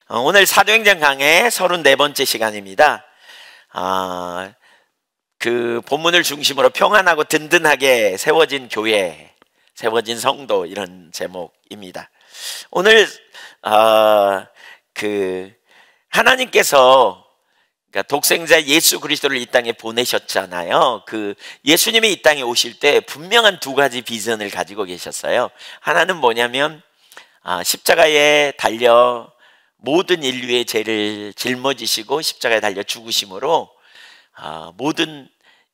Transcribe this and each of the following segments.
오늘 사도행전 강의 34번째 시간입니다. 그 본문을 중심으로 평안하고 든든하게 세워진 교회, 세워진 성도, 이런 제목입니다. 오늘 하나님께서 독생자 예수 그리스도를 이 땅에 보내셨잖아요. 예수님이 이 땅에 오실 때 분명한 두 가지 비전을 가지고 계셨어요. 하나는 뭐냐면 십자가에 달려 모든 인류의 죄를 жил머지시고 십자가에 달려 죽으심으로 모든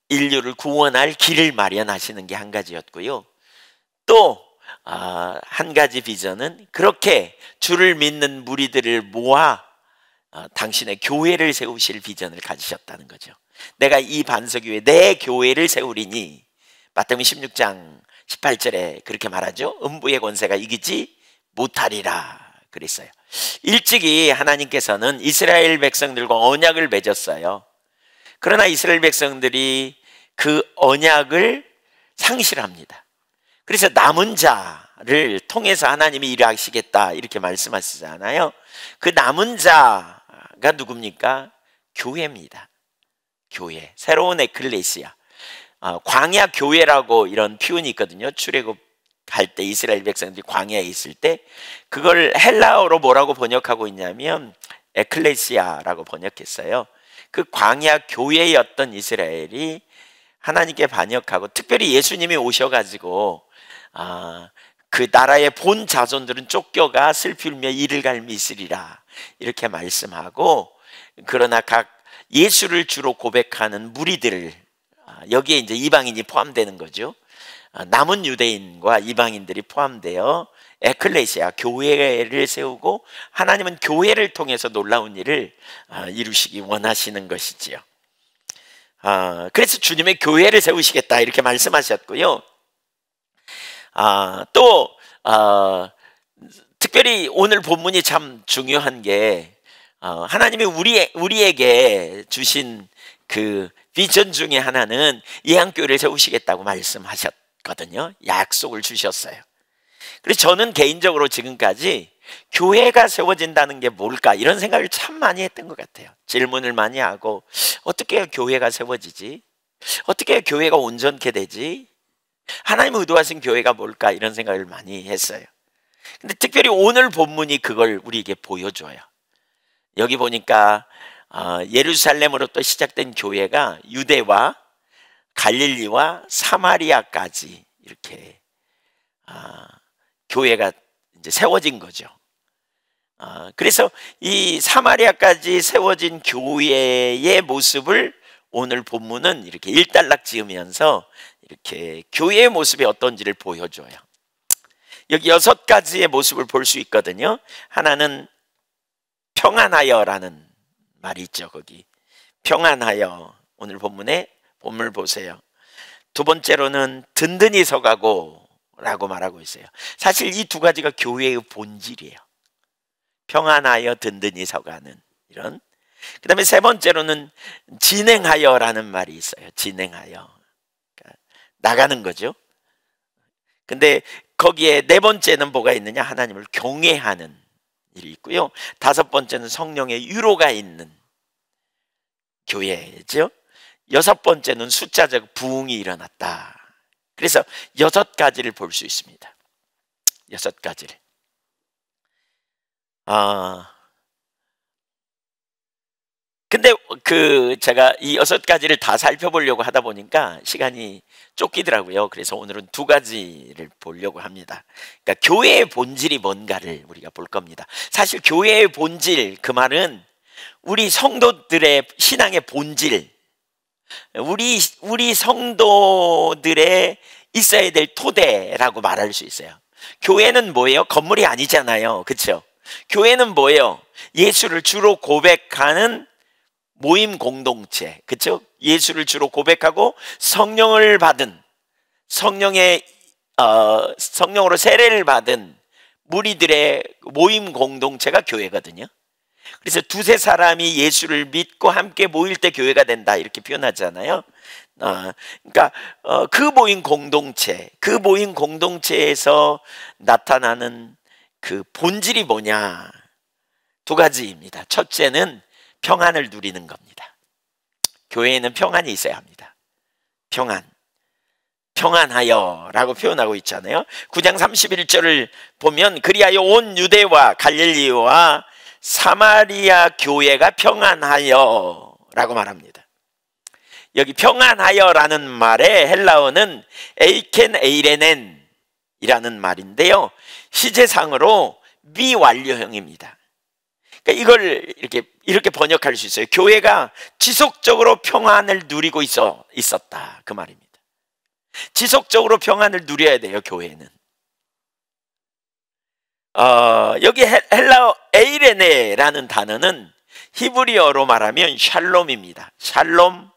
인류를 구원할 길을 마련하시는 게 한 가지였고요. 또 한 가지 비전은 그렇게 주를 믿는 무리들을 모아 당신의 교회를 세우실 비전을 가지셨다는 거죠. 내가 이 반석 위에 내 교회를 세우리니, 마태복음 16장 18절에 그렇게 말하죠. 음부의 권세가 이기지 못하리라 그랬어요. 일찍이 하나님께서는 이스라엘 백성들과 언약을 맺었어요. 그러나 이스라엘 백성들이 그 언약을 상실합니다. 그래서 남은 자를 통해서 하나님이 일하시겠다 이렇게 말씀하시잖아요. 그 남은 자가 누굽니까? 교회입니다. 교회, 새로운 에클레시아. 광야 교회라고 이런 표현이 있거든요. 출애굽 할 때 이스라엘 백성들이 광야에 있을 때 그걸 헬라어로 뭐라고 번역하고 있냐면 에클레시아라고 번역했어요. 그 광야 교회였던 이스라엘이 하나님께 반역하고, 특별히 예수님이 오셔가지고 그 나라의 본 자손들은 쫓겨가 슬피 울며 이를 갈미 있으리라 이렇게 말씀하고, 그러나 각 예수를 주로 고백하는 무리들, 여기에 이제 이방인이 포함되는 거죠. 남은 유대인과 이방인들이 포함되어 에클레시아, 교회를 세우고 하나님은 교회를 통해서 놀라운 일을 이루시기 원하시는 것이지요. 그래서 주님의 교회를 세우시겠다 이렇게 말씀하셨고요. 또 특별히 오늘 본문이 참 중요한 게 하나님이 우리에게 주신 그 비전 중에 하나는 예한교회를 세우시겠다고 말씀하셨거든요. 약속을 주셨어요. 그래서 저는 개인적으로 지금까지 교회가 세워진다는 게 뭘까 이런 생각을 참 많이 했던 것 같아요. 질문을 많이 하고, 어떻게 해야 교회가 세워지지? 어떻게 해야 교회가 온전케 되지? 하나님 의도하신 교회가 뭘까 이런 생각을 많이 했어요. 근데 특별히 오늘 본문이 그걸 우리에게 보여줘요. 여기 보니까 예루살렘으로부터 시작된 교회가 유대와 갈릴리와 사마리아까지 이렇게 교회가 이제 세워진 거죠. 그래서 이 사마리아까지 세워진 교회의 모습을 오늘 본문은 이렇게 일단락 지으면서 이렇게 교회의 모습이 어떤지를 보여줘요. 여기 6가지의 모습을 볼 수 있거든요. 하나는 평안하여라는 말이 있죠. 거기 평안하여, 오늘 본문에 본문을 보세요. 두 번째로는 든든히 서가고 라고 말하고 있어요. 사실 이 두 가지가 교회의 본질이에요. 평안하여 든든히 서가는 이런. 그 다음에 세 번째로는 진행하여라는 말이 있어요. 진행하여, 그러니까 나가는 거죠. 근데 거기에 네 번째는 뭐가 있느냐? 하나님을 경외하는 일이 있고요. 다섯 번째는 성령의 유로가 있는 교회죠. 여섯 번째는 숫자적 부흥이 일어났다. 그래서 6가지를 볼 수 있습니다. 6가지를. 근데 제가 이 6가지를 다 살펴보려고 하다 보니까 시간이 쫓기더라고요. 그래서 오늘은 2가지를 보려고 합니다. 그러니까 교회의 본질이 뭔가를 우리가 볼 겁니다. 사실 교회의 본질, 그 말은 우리 성도들의 신앙의 본질, 우리 성도들의 있어야 될 토대라고 말할 수 있어요. 교회는 뭐예요? 건물이 아니잖아요. 그렇죠? 교회는 뭐예요? 예수를 주로 고백하는 모임 공동체, 그렇죠? 예수를 주로 고백하고 성령을 받은, 성령으로 세례를 받은 무리들의 모임 공동체가 교회거든요. 그래서 두세 사람이 예수를 믿고 함께 모일 때 교회가 된다 이렇게 표현하잖아요. 그러니까 그 모임 공동체에서 나타나는 그 본질이 뭐냐? 두 가지입니다. 첫째는 평안을 누리는 겁니다. 교회에는 평안이 있어야 합니다. 평안. 평안하여 라고 표현하고 있잖아요. 9장 31절을 보면 그리하여 온 유대와 갈릴리와 사마리아 교회가 평안하여 라고 말합니다. 여기 평안하여 라는 말의 헬라어는 에이켄 에이레넨 이라는 말인데요, 시제상으로 미완료형입니다. 그러니까 이걸 이렇게 번역할 수 있어요. 교회가 지속적으로 평안을 누리고 있었다, 그 말입니다. 지속적으로 평안을 누려야 돼요, 교회는. 여기 헬라어 에이레네라는 단어는 히브리어로 말하면 샬롬입니다. 샬롬,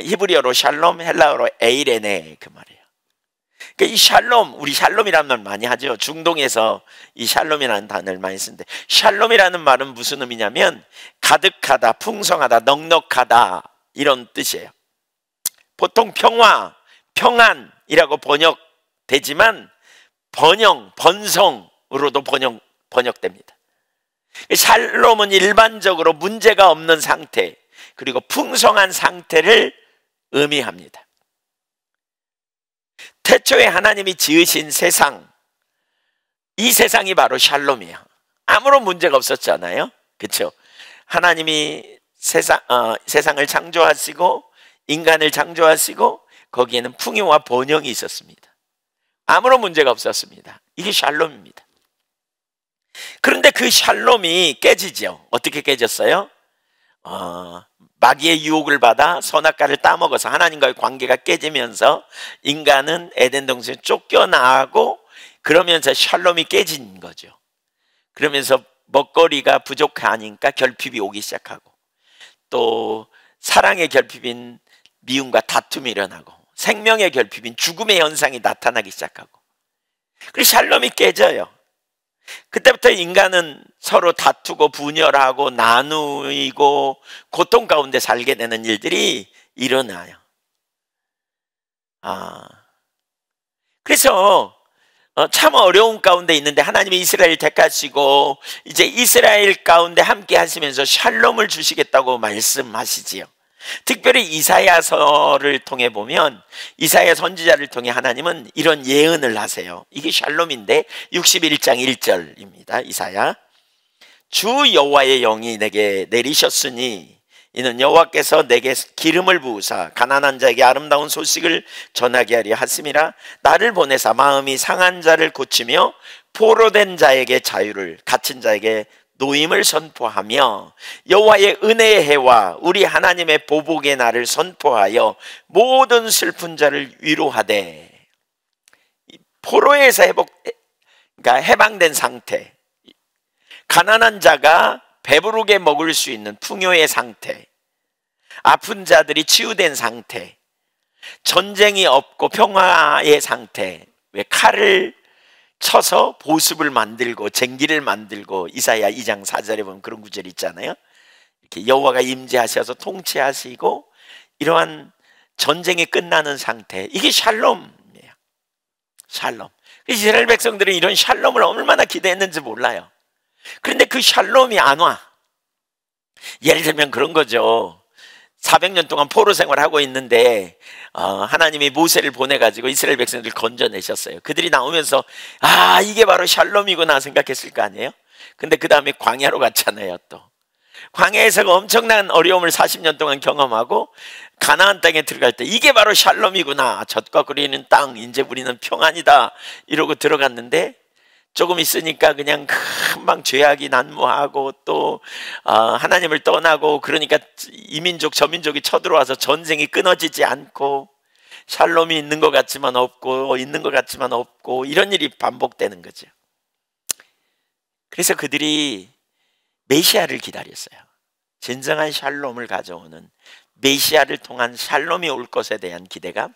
히브리어로 샬롬, 헬라어로 에이레네, 그 말이에요. 그러니까 이 샬롬, 우리 샬롬이라는 말 많이 하죠. 중동에서 이 샬롬이라는 단어를 많이 쓰는데, 샬롬이라는 말은 무슨 의미냐면 가득하다, 풍성하다, 넉넉하다, 이런 뜻이에요. 보통 평화, 평안이라고 번역되지만 번성으로도 번역됩니다. 샬롬은 일반적으로 문제가 없는 상태, 그리고 풍성한 상태를 의미합니다. 태초에 하나님이 지으신 세상, 이 세상이 바로 샬롬이에요. 아무런 문제가 없었잖아요, 그렇죠? 하나님이 세상을 창조하시고 인간을 창조하시고 거기에는 풍요와 번영이 있었습니다. 아무런 문제가 없었습니다. 이게 샬롬입니다. 그런데 그 샬롬이 깨지죠. 어떻게 깨졌어요? 마귀의 유혹을 받아 선악과를 따먹어서 하나님과의 관계가 깨지면서 인간은 에덴 동산에 쫓겨나고, 그러면서 샬롬이 깨진 거죠. 그러면서 먹거리가 부족하니까 결핍이 오기 시작하고, 또 사랑의 결핍인 미움과 다툼이 일어나고, 생명의 결핍인 죽음의 현상이 나타나기 시작하고, 그리고 샬롬이 깨져요. 그때부터 인간은 서로 다투고 분열하고 나누고 고통 가운데 살게 되는 일들이 일어나요. 그래서 참 어려운 가운데 있는데 하나님이 이스라엘 택하시고 이제 이스라엘 가운데 함께 하시면서 샬롬을 주시겠다고 말씀하시지요. 특별히 이사야서를 통해 보면, 이사야 선지자를 통해 하나님은 이런 예언을 하세요. 이게 샬롬인데 61장 1절입니다. 이사야, 주 여호와의 영이 내게 내리셨으니 이는 여호와께서 내게 기름을 부으사 가난한 자에게 아름다운 소식을 전하게 하려 하심이라. 나를 보내사 마음이 상한 자를 고치며 포로된 자에게 자유를, 갇힌 자에게 노임을 선포하며 여호와의 은혜의 해와 우리 하나님의 보복의 날을 선포하여 모든 슬픈 자를 위로하되. 포로에서 그러니까 해방된 상태, 가난한 자가 배부르게 먹을 수 있는 풍요의 상태, 아픈 자들이 치유된 상태, 전쟁이 없고 평화의 상태. 왜 칼을 쳐서 보습을 만들고 쟁기를 만들고, 이사야 2장 4절에 보면 그런 구절이 있잖아요. 이렇게 여호와가 임재하셔서 통치하시고 이러한 전쟁이 끝나는 상태, 이게 샬롬이에요. 샬롬. 이스라엘 백성들은 이런 샬롬을 얼마나 기대했는지 몰라요. 그런데 그 샬롬이 안 와. 예를 들면 그런 거죠. 400년 동안 포로 생활하고 있는데 하나님이 모세를 보내가지고 이스라엘 백성들을 건져내셨어요. 그들이 나오면서 이게 바로 샬롬이구나 생각했을 거 아니에요. 근데 그 다음에 광야로 갔잖아요. 또 광야에서 엄청난 어려움을 40년 동안 경험하고 가나안 땅에 들어갈 때 이게 바로 샬롬이구나, 젖과 꿀이는 땅, 이제 우리는 평안이다 이러고 들어갔는데, 조금 있으니까 그냥 금방 죄악이 난무하고 또 하나님을 떠나고, 그러니까 이민족 저민족이 쳐들어와서 전쟁이 끊어지지 않고, 샬롬이 있는 것 같지만 없고 있는 것 같지만 없고, 이런 일이 반복되는 거죠. 그래서 그들이 메시아를 기다렸어요. 진정한 샬롬을 가져오는 메시아를 통한 샬롬이 올 것에 대한 기대감,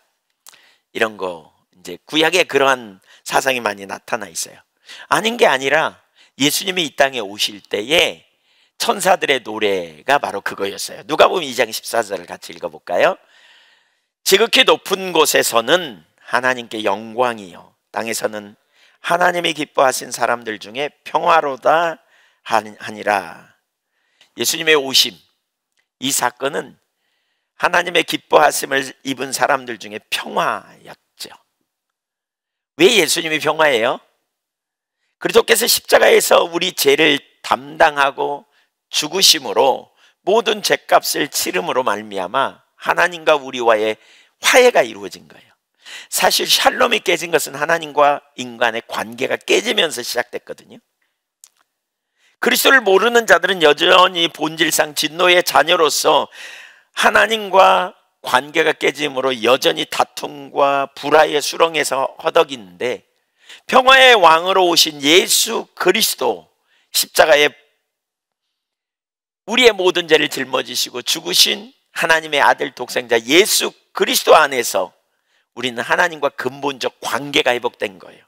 이런 거 이제 구약에 그러한 사상이 많이 나타나 있어요. 아닌 게 아니라 예수님이 이 땅에 오실 때에 천사들의 노래가 바로 그거였어요. 누가복음 2장 14절을 같이 읽어볼까요? 지극히 높은 곳에서는 하나님께 영광이요, 땅에서는 하나님이 기뻐하신 사람들 중에 평화로다 하니라. 예수님의 오심, 이 사건은 하나님의 기뻐하심을 입은 사람들 중에 평화였죠. 왜 예수님이 평화예요? 그리스도께서 십자가에서 우리 죄를 담당하고 죽으심으로 모든 죄값을 치름으로 말미암아 하나님과 우리와의 화해가 이루어진 거예요. 사실 샬롬이 깨진 것은 하나님과 인간의 관계가 깨지면서 시작됐거든요. 그리스도를 모르는 자들은 여전히 본질상 진노의 자녀로서 하나님과 관계가 깨짐으로 여전히 다툼과 불화의 수렁에서 허덕이는데, 평화의 왕으로 오신 예수 그리스도, 십자가에 우리의 모든 죄를 짊어지시고 죽으신 하나님의 아들 독생자 예수 그리스도 안에서 우리는 하나님과 근본적 관계가 회복된 거예요.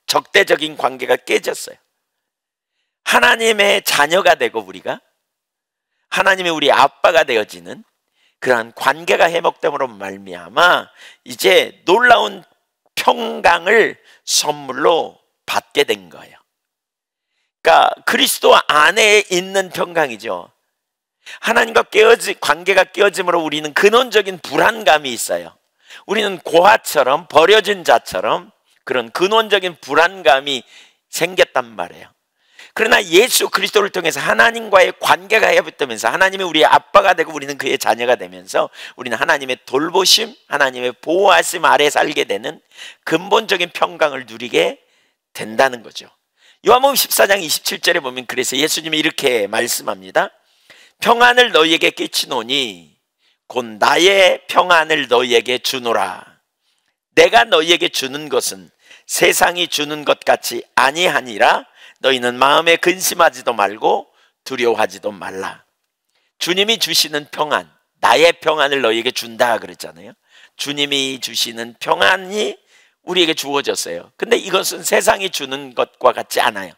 적대적인 관계가 깨졌어요. 하나님의 자녀가 되고 우리가 하나님의 우리 아빠가 되어지는 그러한 관계가 회복됨으로 말미암아 이제 놀라운 평강을 선물로 받게 된 거예요. 그러니까 그리스도 안에 있는 평강이죠. 하나님과 관계가 깨어짐으로 우리는 근원적인 불안감이 있어요. 우리는 고아처럼, 버려진 자처럼 그런 근원적인 불안감이 생겼단 말이에요. 그러나 예수 그리스도를 통해서 하나님과의 관계가 회복되면서 하나님이 우리의 아빠가 되고 우리는 그의 자녀가 되면서 우리는 하나님의 돌보심, 하나님의 보호하심 아래 살게 되는 근본적인 평강을 누리게 된다는 거죠. 요한복음 14장 27절에 보면 그래서 예수님이 이렇게 말씀합니다. 평안을 너희에게 끼치노니 곧 나의 평안을 너희에게 주노라. 내가 너희에게 주는 것은 세상이 주는 것 같이 아니하니라. 너희는 마음에 근심하지도 말고 두려워하지도 말라. 주님이 주시는 평안, 나의 평안을 너희에게 준다 그랬잖아요. 주님이 주시는 평안이 우리에게 주어졌어요. 근데 이것은 세상이 주는 것과 같지 않아요.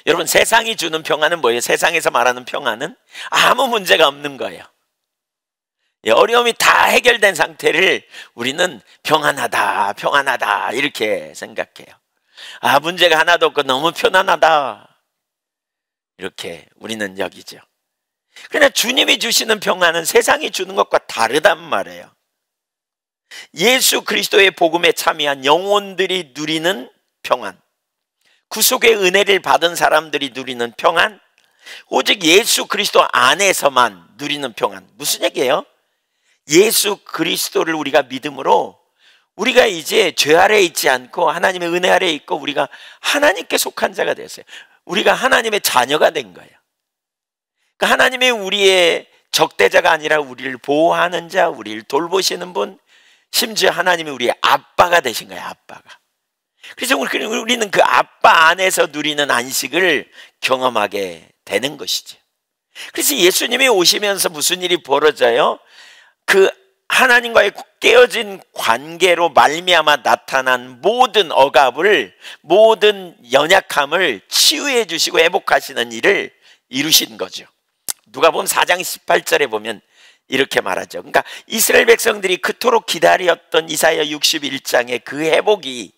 여러분, 세상이 주는 평안은 뭐예요? 세상에서 말하는 평안은 아무 문제가 없는 거예요. 어려움이 다 해결된 상태를 우리는 평안하다, 평안하다 이렇게 생각해요. 아, 문제가 하나도 없고 너무 편안하다 이렇게 우리는 여기죠. 그러나 주님이 주시는 평안은 세상이 주는 것과 다르단 말이에요. 예수 그리스도의 복음에 참여한 영혼들이 누리는 평안, 구속의 은혜를 받은 사람들이 누리는 평안, 오직 예수 그리스도 안에서만 누리는 평안. 무슨 얘기예요? 예수 그리스도를 우리가 믿음으로 우리가 이제 죄 아래에 있지 않고 하나님의 은혜 아래에 있고 우리가 하나님께 속한 자가 됐어요. 우리가 하나님의 자녀가 된 거예요. 그러니까 하나님이 우리의 적대자가 아니라 우리를 보호하는 자, 우리를 돌보시는 분, 심지어 하나님이 우리의 아빠가 되신 거예요. 아빠가. 그래서 우리는 그 아빠 안에서 누리는 안식을 경험하게 되는 것이죠. 그래서 예수님이 오시면서 무슨 일이 벌어져요? 그 하나님과의 깨어진 관계로 말미암아 나타난 모든 억압을, 모든 연약함을 치유해 주시고 회복하시는 일을 이루신 거죠. 누가복음 4장 18절에 보면 이렇게 말하죠. 그러니까 이스라엘 백성들이 그토록 기다렸던 이사야 61장의 그 회복이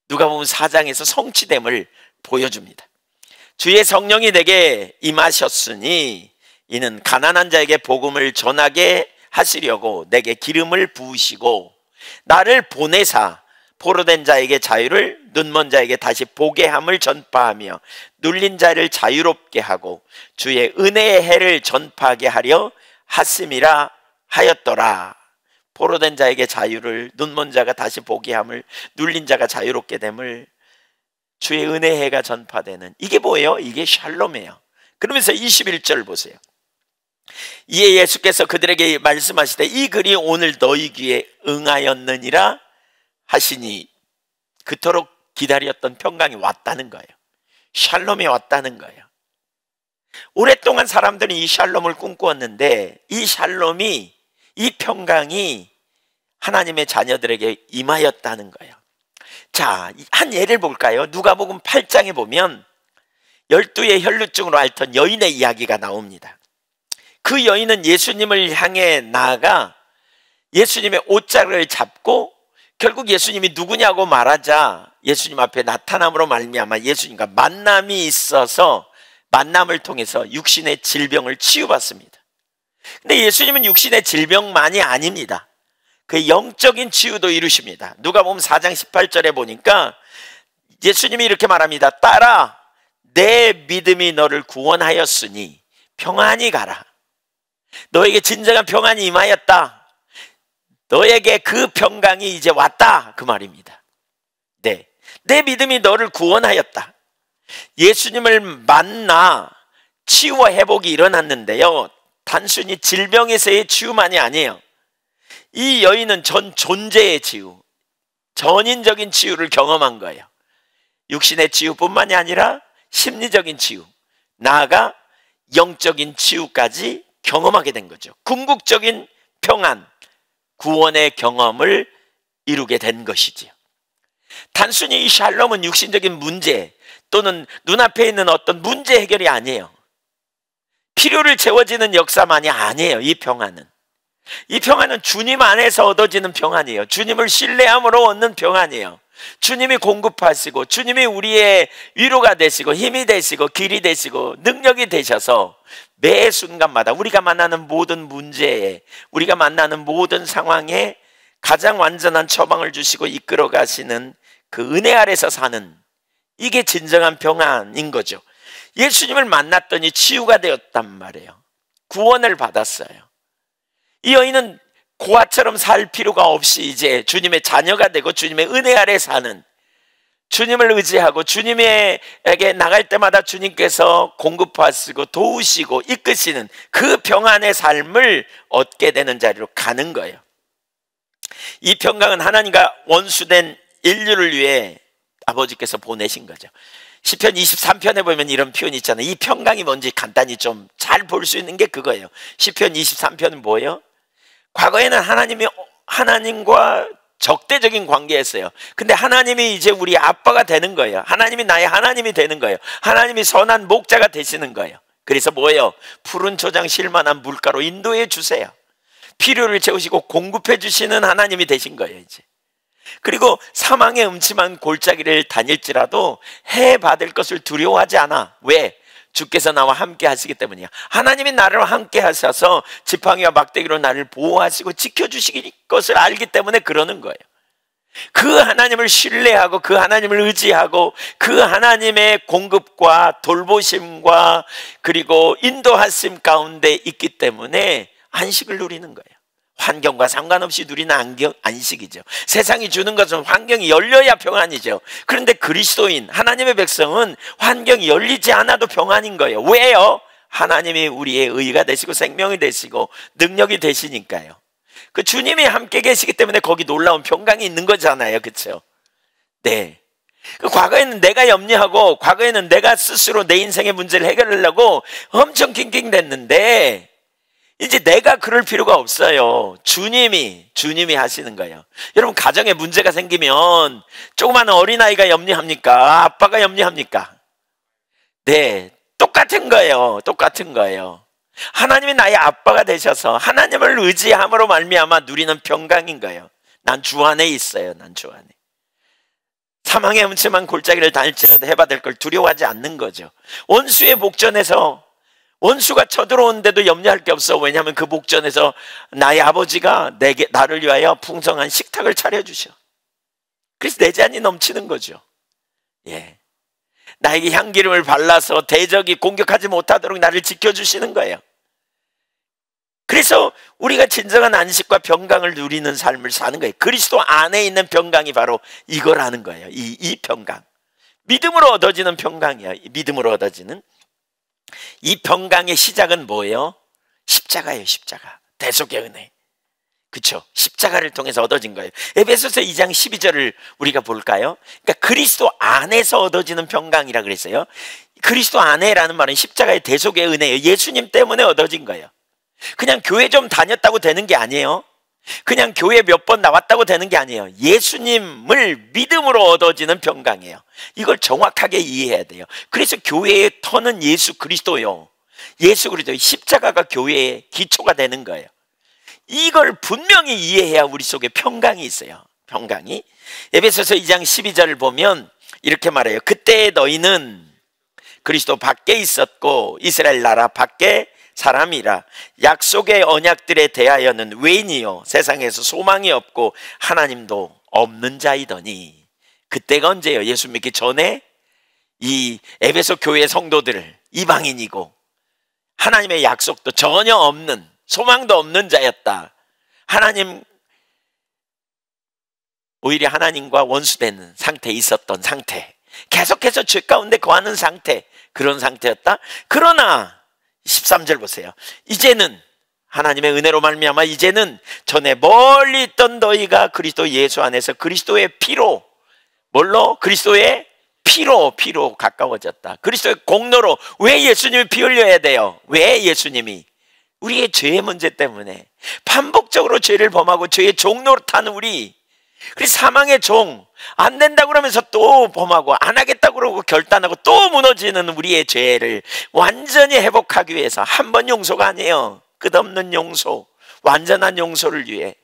누가복음 4장에서 성취됨을 보여줍니다. 주의 성령이 내게 임하셨으니 이는 가난한 자에게 복음을 전하게 하시려고 내게 기름을 부으시고 나를 보내사 포로된 자에게 자유를, 눈먼 자에게 다시 보게 함을 전파하며 눌린 자를 자유롭게 하고 주의 은혜의 해를 전파하게 하려 하심이라 하였더라. 포로된 자에게 자유를, 눈먼 자가 다시 보게 함을, 눌린 자가 자유롭게 됨을, 주의 은혜의 해가 전파되는, 이게 뭐예요? 이게 샬롬이에요. 그러면서 21절 보세요. 이에 예수께서 그들에게 말씀하시되 이 글이 오늘 너희 귀에 응하였느니라 하시니, 그토록 기다렸던 평강이 왔다는 거예요. 샬롬이 왔다는 거예요. 오랫동안 사람들은 이 샬롬을 꿈꾸었는데 이 샬롬이, 이 평강이 하나님의 자녀들에게 임하였다는 거예요. 자, 한 예를 볼까요? 누가복음 8장에 보면 12의 혈루증으로 앓던 여인의 이야기가 나옵니다. 그 여인은 예수님을 향해 나아가 예수님의 옷자락을 잡고 결국 예수님이 누구냐고 말하자 예수님 앞에 나타남으로 말미암아 예수님과 만남이 있어서 만남을 통해서 육신의 질병을 치유받습니다. 근데 예수님은 육신의 질병만이 아닙니다. 그 영적인 치유도 이루십니다. 누가복음 4장 18절에 보니까 예수님이 이렇게 말합니다. 딸아, 내 믿음이 너를 구원하였으니 평안히 가라. 너에게 진정한 평안이 임하였다. 너에게 그 평강이 이제 왔다, 그 말입니다. 네, 내 믿음이 너를 구원하였다. 예수님을 만나 치유와 회복이 일어났는데요, 단순히 질병에서의 치유만이 아니에요. 이 여인은 전 존재의 치유, 전인적인 치유를 경험한 거예요. 육신의 치유뿐만이 아니라 심리적인 치유, 나아가 영적인 치유까지 경험하게 된 거죠. 궁극적인 평안, 구원의 경험을 이루게 된 것이지요. 단순히 이 샬롬은 육신적인 문제 또는 눈앞에 있는 어떤 문제 해결이 아니에요. 필요를 채워지는 역사만이 아니에요. 이 평안은 주님 안에서 얻어지는 평안이에요. 주님을 신뢰함으로 얻는 평안이에요. 주님이 공급하시고 주님이 우리의 위로가 되시고 힘이 되시고 길이 되시고 능력이 되셔서 매 순간마다 우리가 만나는 모든 문제에, 우리가 만나는 모든 상황에 가장 완전한 처방을 주시고 이끌어 가시는 그 은혜 아래서 사는, 이게 진정한 평안인 거죠. 예수님을 만났더니 치유가 되었단 말이에요. 구원을 받았어요. 이 여인은 고아처럼 살 필요가 없이 이제 주님의 자녀가 되고 주님의 은혜 아래 사는, 주님을 의지하고 주님에게 나갈 때마다 주님께서 공급하시고 도우시고 이끄시는 그 평안의 삶을 얻게 되는 자리로 가는 거예요. 이 평강은 하나님과 원수된 인류를 위해 아버지께서 보내신 거죠. 시편 23편에 보면 이런 표현이 있잖아요. 이 평강이 뭔지 간단히 좀 잘 볼 수 있는 게 그거예요. 시편 23편은 뭐예요? 과거에는 하나님과 적대적인 관계였어요. 근데 하나님이 이제 우리 아빠가 되는 거예요. 하나님이 나의 하나님이 되는 거예요. 하나님이 선한 목자가 되시는 거예요. 그래서 뭐예요? 푸른 초장 실만한 물가로 인도해 주세요. 필요를 채우시고 공급해 주시는 하나님이 되신 거예요, 이제. 그리고 사망의 음침한 골짜기를 다닐지라도 해 받을 것을 두려워하지 않아. 왜? 주께서 나와 함께 하시기 때문이야. 하나님이 나를 함께 하셔서 지팡이와 막대기로 나를 보호하시고 지켜주실 것을 알기 때문에 그러는 거예요. 그 하나님을 신뢰하고 그 하나님을 의지하고 그 하나님의 공급과 돌보심과 그리고 인도하심 가운데 있기 때문에 안식을 누리는 거예요. 환경과 상관없이 누리는 안식이죠. 세상이 주는 것은 환경이 열려야 평안이죠. 그런데 그리스도인 하나님의 백성은 환경이 열리지 않아도 평안인 거예요. 왜요? 하나님이 우리의 의가 되시고 생명이 되시고 능력이 되시니까요. 그 주님이 함께 계시기 때문에 거기 놀라운 평강이 있는 거잖아요. 그렇죠? 네. 그 과거에는 내가 염려하고 과거에는 내가 스스로 내 인생의 문제를 해결하려고 엄청 낑낑댔는데 이제 내가 그럴 필요가 없어요. 주님이 하시는 거예요. 여러분, 가정에 문제가 생기면 조그마한 어린아이가 염려합니까? 아빠가 염려합니까? 네, 똑같은 거예요. 똑같은 거예요. 하나님이 나의 아빠가 되셔서 하나님을 의지함으로 말미암아 누리는 평강인 거예요. 난 주 안에 있어요. 난 주 안에. 사망의 음침한 골짜기를 다닐지라도 해받을 걸 두려워하지 않는 거죠. 원수의 복전에서 원수가 쳐들어오는데도 염려할 게 없어. 왜냐하면 그 복전에서 나의 아버지가 나를 위하여 풍성한 식탁을 차려주셔. 그래서 내 잔이 넘치는 거죠. 예, 나에게 향기름을 발라서 대적이 공격하지 못하도록 나를 지켜주시는 거예요. 그래서 우리가 진정한 안식과 평강을 누리는 삶을 사는 거예요. 그리스도 안에 있는 평강이 바로 이거라는 거예요. 이 평강, 믿음으로 얻어지는 평강이야. 믿음으로 얻어지는 이 평강의 시작은 뭐예요? 십자가예요. 십자가, 대속의 은혜. 그렇죠? 십자가를 통해서 얻어진 거예요. 에베소서 2장 12절을 우리가 볼까요? 그러니까 그리스도 안에서 얻어지는 평강이라 그랬어요. 그리스도 안에라는 말은 십자가의 대속의 은혜예요. 예수님 때문에 얻어진 거예요. 그냥 교회 좀 다녔다고 되는 게 아니에요. 그냥 교회 몇 번 나왔다고 되는 게 아니에요. 예수님을 믿음으로 얻어지는 평강이에요. 이걸 정확하게 이해해야 돼요. 그래서 교회의 터는 예수 그리스도요. 예수 그리스도, 십자가가 교회의 기초가 되는 거예요. 이걸 분명히 이해해야 우리 속에 평강이 있어요. 평강이. 에베소서 2장 12절을 보면 이렇게 말해요. 그때 너희는 그리스도 밖에 있었고 이스라엘 나라 밖에 사람이라. 약속의 언약들에 대하여는 외인이요 세상에서 소망이 없고 하나님도 없는 자이더니. 그때가 언제예요? 예수 믿기 전에 이 에베소 교회 성도들을 이방인이고 하나님의 약속도 전혀 없는, 소망도 없는 자였다. 하나님, 오히려 하나님과 원수되는 상태에 있었던 상태, 계속해서 죄 가운데 거하는 상태, 그런 상태였다. 그러나 13절 보세요. 이제는 하나님의 은혜로 말미암아 이제는 전에 멀리 있던 너희가 그리스도 예수 안에서 그리스도의 피로, 뭘로? 그리스도의 피로 가까워졌다. 그리스도의 공로로. 왜 예수님이 피 흘려야 돼요? 왜 예수님이? 우리의 죄의 문제 때문에 반복적으로 죄를 범하고 죄의 종로로 타는 우리, 그래서 사망의 종, 안 된다고 그러면서 또 범하고 안 하겠다고 그러고 결단하고 또 무너지는 우리의 죄를 완전히 회복하기 위해서, 한 번 용서가 아니에요. 끝없는 용서, 완전한 용서를 위해,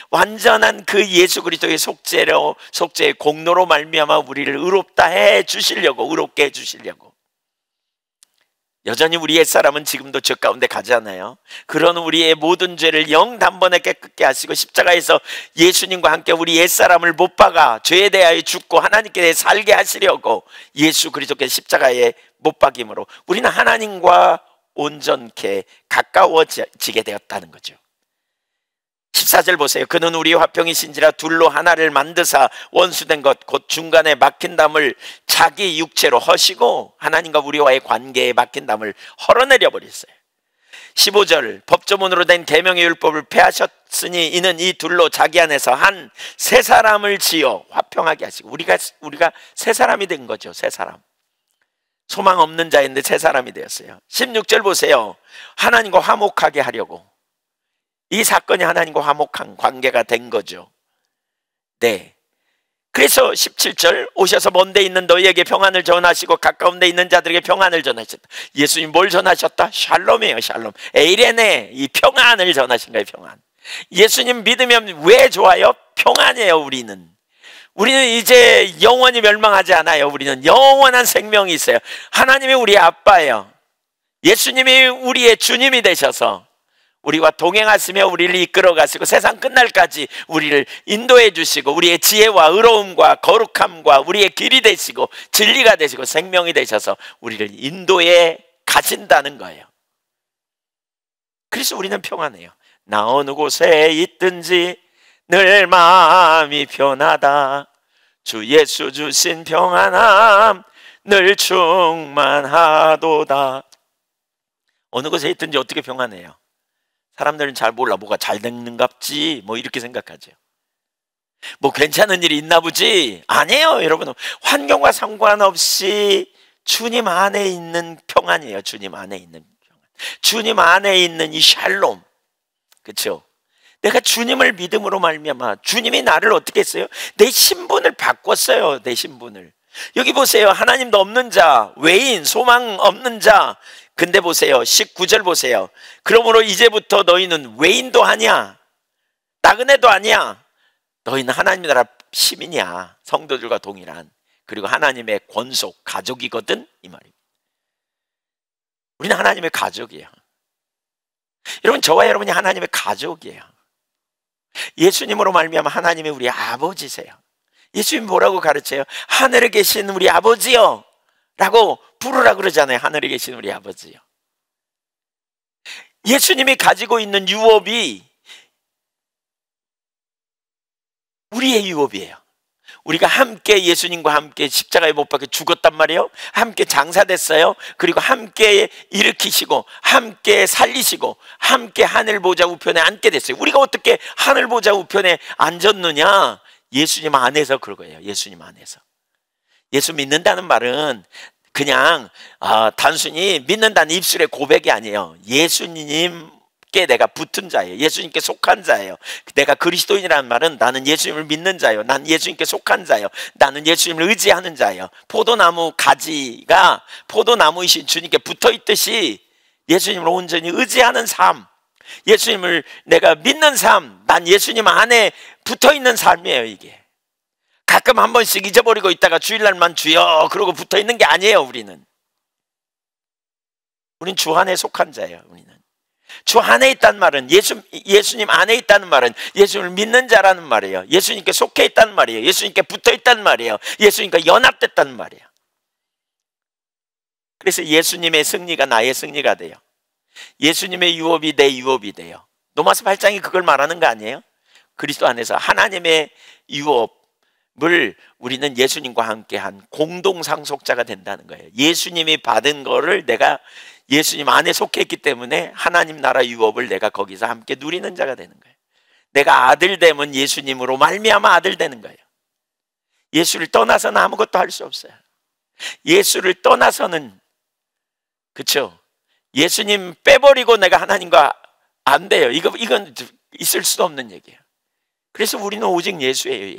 완전한 그 예수 그리스도의 속죄의 공로로 말미암아 우리를 의롭다 해 주시려고, 의롭게 해 주시려고. 여전히 우리 옛사람은 지금도 죄 가운데 가잖아요. 그런 우리의 모든 죄를 영 단번에 깨끗게 하시고 십자가에서 예수님과 함께 우리 옛사람을 못 박아 죄에 대하여 죽고 하나님께 대해 살게 하시려고 예수 그리스도께서 십자가에 못 박임으로 우리는 하나님과 온전케 가까워지게 되었다는 거죠. 14절 보세요. 그는 우리 화평이신지라 둘로 하나를 만드사 원수된 것 곧 중간에 막힌 담을 자기 육체로 허시고 하나님과 우리와의 관계에 막힌 담을 헐어내려 버렸어요. 15절 법조문으로 된 계명의 율법을 폐하셨으니 이는 이 둘로 자기 안에서 한 새 사람을 지어 화평하게 하시고, 우리가 새 사람이 된 거죠. 새 사람, 소망 없는 자인데 새 사람이 되었어요. 16절 보세요. 하나님과 화목하게 하려고, 이 사건이 하나님과 화목한 관계가 된 거죠. 네. 그래서 17절 오셔서 먼 데 있는 너희에게 평안을 전하시고 가까운 데 있는 자들에게 평안을 전하셨다. 예수님 뭘 전하셨다? 샬롬이에요. 샬롬. 에이레네, 이 평안을 전하신 거예요. 평안. 예수님 믿으면 왜 좋아요? 평안이에요. 우리는 이제 영원히 멸망하지 않아요. 우리는 영원한 생명이 있어요. 하나님이 우리의 아빠예요. 예수님이 우리의 주님이 되셔서 우리와 동행하시며 우리를 이끌어 가시고 세상 끝날까지 우리를 인도해 주시고 우리의 지혜와 의로움과 거룩함과 우리의 길이 되시고 진리가 되시고 생명이 되셔서 우리를 인도해 가신다는 거예요. 그래서 우리는 평안해요. 나 어느 곳에 있든지 늘 마음이 편하다. 주 예수 주신 평안함 늘 충만하도다. 어느 곳에 있든지 어떻게 평안해요? 사람들은 잘 몰라. 뭐가 잘 됐는갑지 뭐 이렇게 생각하죠. 뭐 괜찮은 일이 있나 보지. 아니에요. 여러분, 환경과 상관없이 주님 안에 있는 평안이에요. 주님 안에 있는 평안, 주님 안에 있는 이 샬롬. 그렇죠? 내가 주님을 믿음으로 말미암아 주님이 나를 어떻게 했어요? 내 신분을 바꿨어요. 내 신분을. 여기 보세요. 하나님도 없는 자, 외인, 소망 없는 자. 근데 보세요. 19절 보세요. 그러므로 이제부터 너희는 외인도 아니야, 나그네도 아니야. 너희는 하나님의 나라 시민이야. 성도들과 동일한, 그리고 하나님의 권속 가족이거든, 이 말입니다. 우리는 하나님의 가족이에요. 여러분, 저와 여러분이 하나님의 가족이에요. 예수님으로 말미암아 하나님이 우리 아버지세요. 예수님 뭐라고 가르쳐요? 하늘에 계신 우리 아버지요 라고 부르라 그러잖아요. 하늘에 계신 우리 아버지요. 예수님이 가지고 있는 유업이 우리의 유업이에요. 우리가 함께 예수님과 함께 십자가에 못 박혀 죽었단 말이에요. 함께 장사됐어요. 그리고 함께 일으키시고 함께 살리시고 함께 하늘 보좌 우편에 앉게 됐어요. 우리가 어떻게 하늘 보좌 우편에 앉았느냐? 예수님 안에서 그런 거예요. 예수님 안에서. 예수 믿는다는 말은 그냥 단순히 믿는다는 입술의 고백이 아니에요. 예수님께 내가 붙은 자예요. 예수님께 속한 자예요. 내가 그리스도인이라는 말은 나는 예수님을 믿는 자예요. 나는 예수님께 속한 자예요. 나는 예수님을 의지하는 자예요. 포도나무 가지가 포도나무이신 주님께 붙어 있듯이 예수님을 온전히 의지하는 삶, 예수님을 내가 믿는 삶, 난 예수님 안에 붙어 있는 삶이에요. 이게 가끔 한 번씩 잊어버리고 있다가 주일날만 주여 그러고 붙어 있는 게 아니에요. 우리는 주 안에 속한 자예요. 우리는 주 안에 있다는 말은 예수님 안에 있다는 말은 예수님을 믿는 자라는 말이에요. 예수님께 속해 있다는 말이에요. 예수님께 붙어 있다는 말이에요. 예수님과 연합됐다는 말이에요. 그래서 예수님의 승리가 나의 승리가 돼요. 예수님의 유업이 내 유업이 돼요. 로마서 8장이 그걸 말하는 거 아니에요? 그리스도 안에서 하나님의 유업을 우리는 예수님과 함께한 공동 상속자가 된다는 거예요. 예수님이 받은 거를 내가 예수님 안에 속해 있기 때문에 하나님 나라 유업을 내가 거기서 함께 누리는 자가 되는 거예요. 내가 아들 되면 예수님으로 말미암아 아들 되는 거예요. 예수를 떠나서는 아무것도 할 수 없어요. 예수를 떠나서는, 그렇죠? 예수님 빼버리고 내가 하나님과 안 돼요. 이건 있을 수도 없는 얘기예요. 그래서 우리는 오직 예수예요.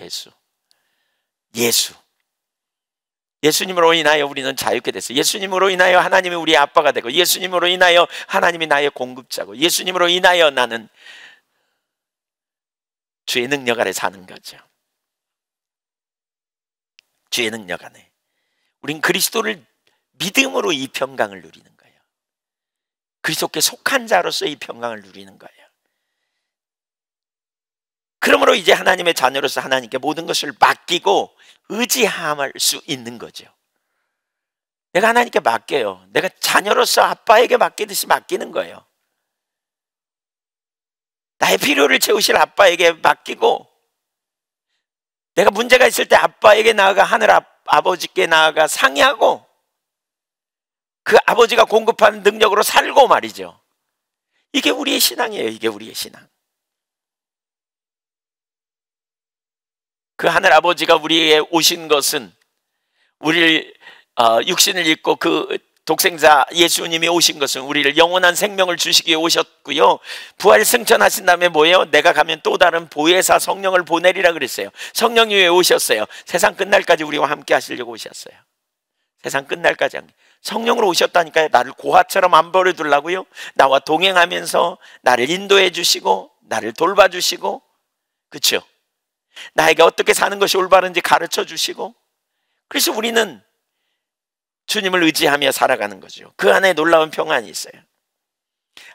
예수. 예수님으로 인하여 우리는 자유케 됐어요. 예수님으로 인하여 하나님이 우리의 아빠가 되고, 예수님으로 인하여 하나님이 나의 공급자고, 예수님으로 인하여 나는 주의 능력 아래 사는 거죠. 주의 능력 안에 우린 그리스도를 믿음으로 이 평강을 누리는 거예요. 그리스도께 속한 자로서 이 평강을 누리는 거예요. 그러므로 이제 하나님의 자녀로서 하나님께 모든 것을 맡기고 의지할 수 있는 거죠. 내가 하나님께 맡겨요. 내가 자녀로서 아빠에게 맡기듯이 맡기는 거예요. 나의 필요를 채우실 아빠에게 맡기고, 내가 문제가 있을 때 아빠에게 나아가 하늘 아버지께 나아가 상의하고 그 아버지가 공급하는 능력으로 살고 말이죠. 이게 우리의 신앙이에요. 이게 우리의 신앙. 그 하늘 아버지가 우리에게 오신 것은, 우리를 육신을 입고 그 독생자 예수님이 오신 것은 우리를 영원한 생명을 주시기 위해 오셨고요, 부활 승천하신 다음에 뭐예요? 내가 가면 또 다른 보혜사 성령을 보내리라 그랬어요. 성령이 왜 오셨어요? 세상 끝날까지 우리와 함께 하시려고 오셨어요. 세상 끝날까지 성령으로 오셨다니까요. 나를 고아처럼 안 버려두려고요, 나와 동행하면서 나를 인도해 주시고 나를 돌봐주시고, 그렇죠? 나에게 어떻게 사는 것이 올바른지 가르쳐 주시고, 그래서 우리는 주님을 의지하며 살아가는 거죠. 그 안에 놀라운 평안이 있어요.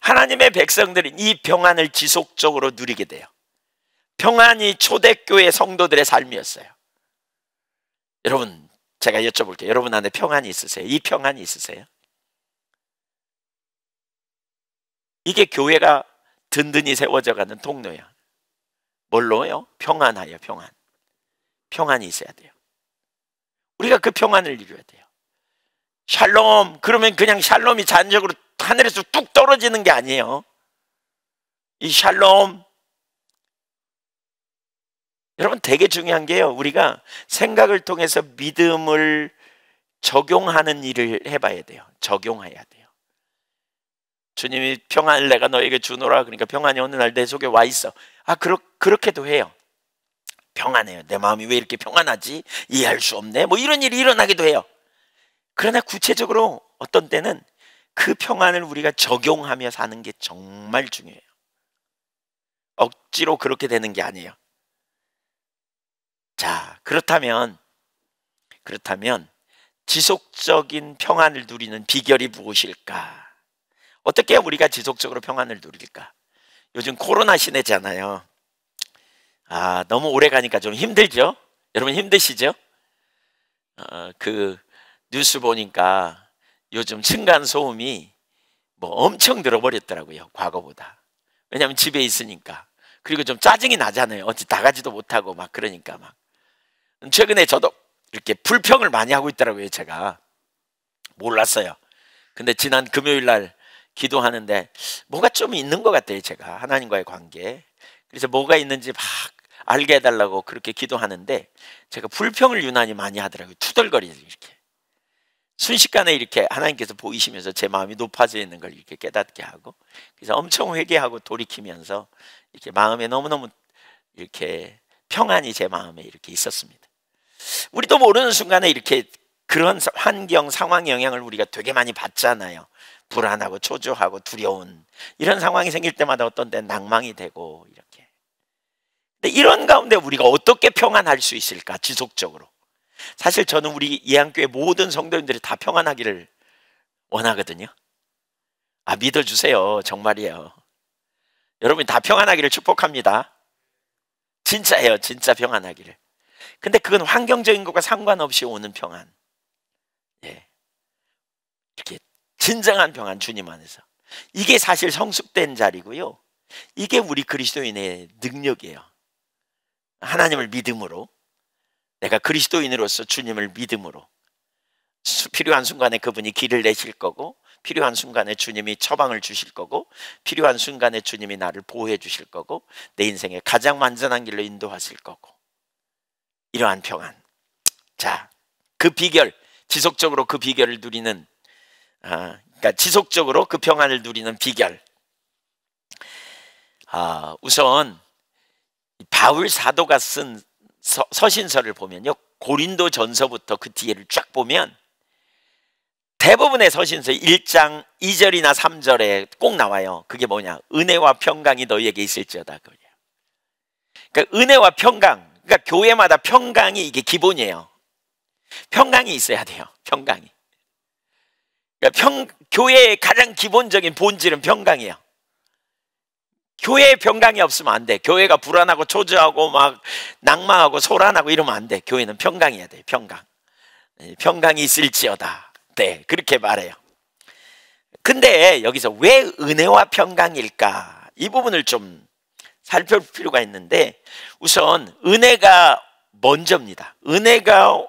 하나님의 백성들은 이 평안을 지속적으로 누리게 돼요. 평안이 초대교회 성도들의 삶이었어요. 여러분, 제가 여쭤볼게요. 여러분 안에 평안이 있으세요? 이 평안이 있으세요? 이게 교회가 든든히 세워져가는 통로야. 뭘로요? 평안하여. 평안이 있어야 돼요. 우리가 그 평안을 이루어야 돼요. 샬롬, 그러면 그냥 샬롬이 잔적으로 하늘에서 뚝 떨어지는 게 아니에요. 이 샬롬, 여러분 되게 중요한 게요, 우리가 생각을 통해서 믿음을 적용하는 일을 해봐야 돼요. 적용해야 돼요. 주님이 평안을 내가 너에게 주노라, 그러니까 평안이 어느 날 내 속에 와 있어. 그렇게도 해요. 평안해요. 내 마음이 왜 이렇게 평안하지? 이해할 수 없네. 뭐 이런 일이 일어나기도 해요. 그러나 구체적으로 어떤 때는 그 평안을 우리가 적용하며 사는 게 정말 중요해요. 억지로 그렇게 되는 게 아니에요. 자, 그렇다면 지속적인 평안을 누리는 비결이 무엇일까? 어떻게 우리가 지속적으로 평안을 누릴까? 요즘 코로나 시대잖아요. 너무 오래 가니까 좀 힘들죠? 여러분 힘드시죠? 그 뉴스 보니까 요즘 층간소음이 뭐 엄청 늘어버렸더라고요, 과거보다. 왜냐하면 집에 있으니까. 그리고 좀 짜증이 나잖아요. 어디 나가지도 못하고 막 그러니까 막. 최근에 저도 이렇게 불평을 많이 하고 있더라고요. 제가 몰랐어요. 근데 지난 금요일 날 기도하는데 뭐가 좀 있는 것 같아요. 제가 하나님과의 관계. 그래서 뭐가 있는지 막 알게 해달라고 그렇게 기도하는데 제가 불평을 유난히 많이 하더라고요. 투덜거리죠. 이렇게 순식간에 이렇게 하나님께서 보이시면서 제 마음이 높아져 있는 걸 이렇게 깨닫게 하고, 그래서 엄청 회개하고 돌이키면서 이렇게 마음에 너무너무 이렇게 평안이 제 마음에 이렇게 있었습니다. 우리도 모르는 순간에 이렇게 그런 환경 상황의 영향을 우리가 되게 많이 받잖아요. 불안하고 초조하고 두려운 이런 상황이 생길 때마다 어떤 때 낭망이 되고 이렇게. 근데 이런 가운데 우리가 어떻게 평안할 수 있을까? 지속적으로. 사실 저는 우리 예안교회 모든 성도님들이 다 평안하기를 원하거든요. 믿어주세요. 정말이에요. 여러분이 다 평안하기를 축복합니다. 진짜예요. 진짜 평안하기를. 근데 그건 환경적인 것과 상관없이 오는 평안. 예. 이렇게 진정한 평안, 주님 안에서. 이게 사실 성숙된 자리고요. 이게 우리 그리스도인의 능력이에요. 하나님을 믿음으로, 내가 그리스도인으로서 주님을 믿음으로 필요한 순간에 그분이 길을 내실 거고, 필요한 순간에 주님이 처방을 주실 거고, 필요한 순간에 주님이 나를 보호해 주실 거고, 내 인생의 가장 완전한 길로 인도하실 거고, 이러한 평안. 자, 그 비결, 지속적으로 그 비결을 누리는, 그러니까 지속적으로 그 평안을 누리는 비결. 우선 바울 사도가 쓴 서신서를 보면요, 고린도 전서부터 그 뒤에를 쫙 보면 대부분의 서신서 1장 2절이나 3절에 꼭 나와요. 그게 뭐냐? 은혜와 평강이 너희에게 있을지어다. 그러니까 은혜와 평강, 그러니까 교회마다 평강이 이게 기본이에요. 평강이 있어야 돼요. 평강이. 그러니까 교회의 가장 기본적인 본질은 평강이에요. 교회에 평강이 없으면 안 돼. 교회가 불안하고 초조하고 막 낭망하고 소란하고 이러면 안 돼. 교회는 평강이어야 돼. 평강. 평강이 있을지어다. 네, 그렇게 말해요. 근데 여기서 왜 은혜와 평강일까? 이 부분을 좀 살펴볼 필요가 있는데, 우선 은혜가 먼저입니다. 은혜가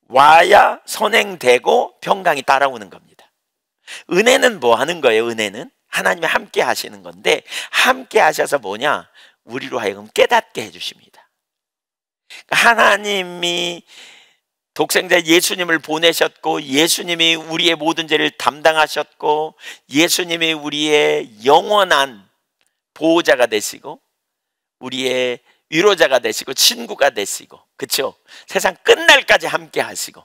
와야 선행되고 평강이 따라오는 겁니다. 은혜는 뭐 하는 거예요? 은혜는 하나님이 함께 하시는 건데, 함께 하셔서 뭐냐? 우리로 하여금 깨닫게 해주십니다. 하나님이 독생자 예수님을 보내셨고, 예수님이 우리의 모든 죄를 담당하셨고, 예수님이 우리의 영원한 보호자가 되시고, 우리의 위로자가 되시고, 친구가 되시고, 그렇죠? 세상 끝날까지 함께 하시고,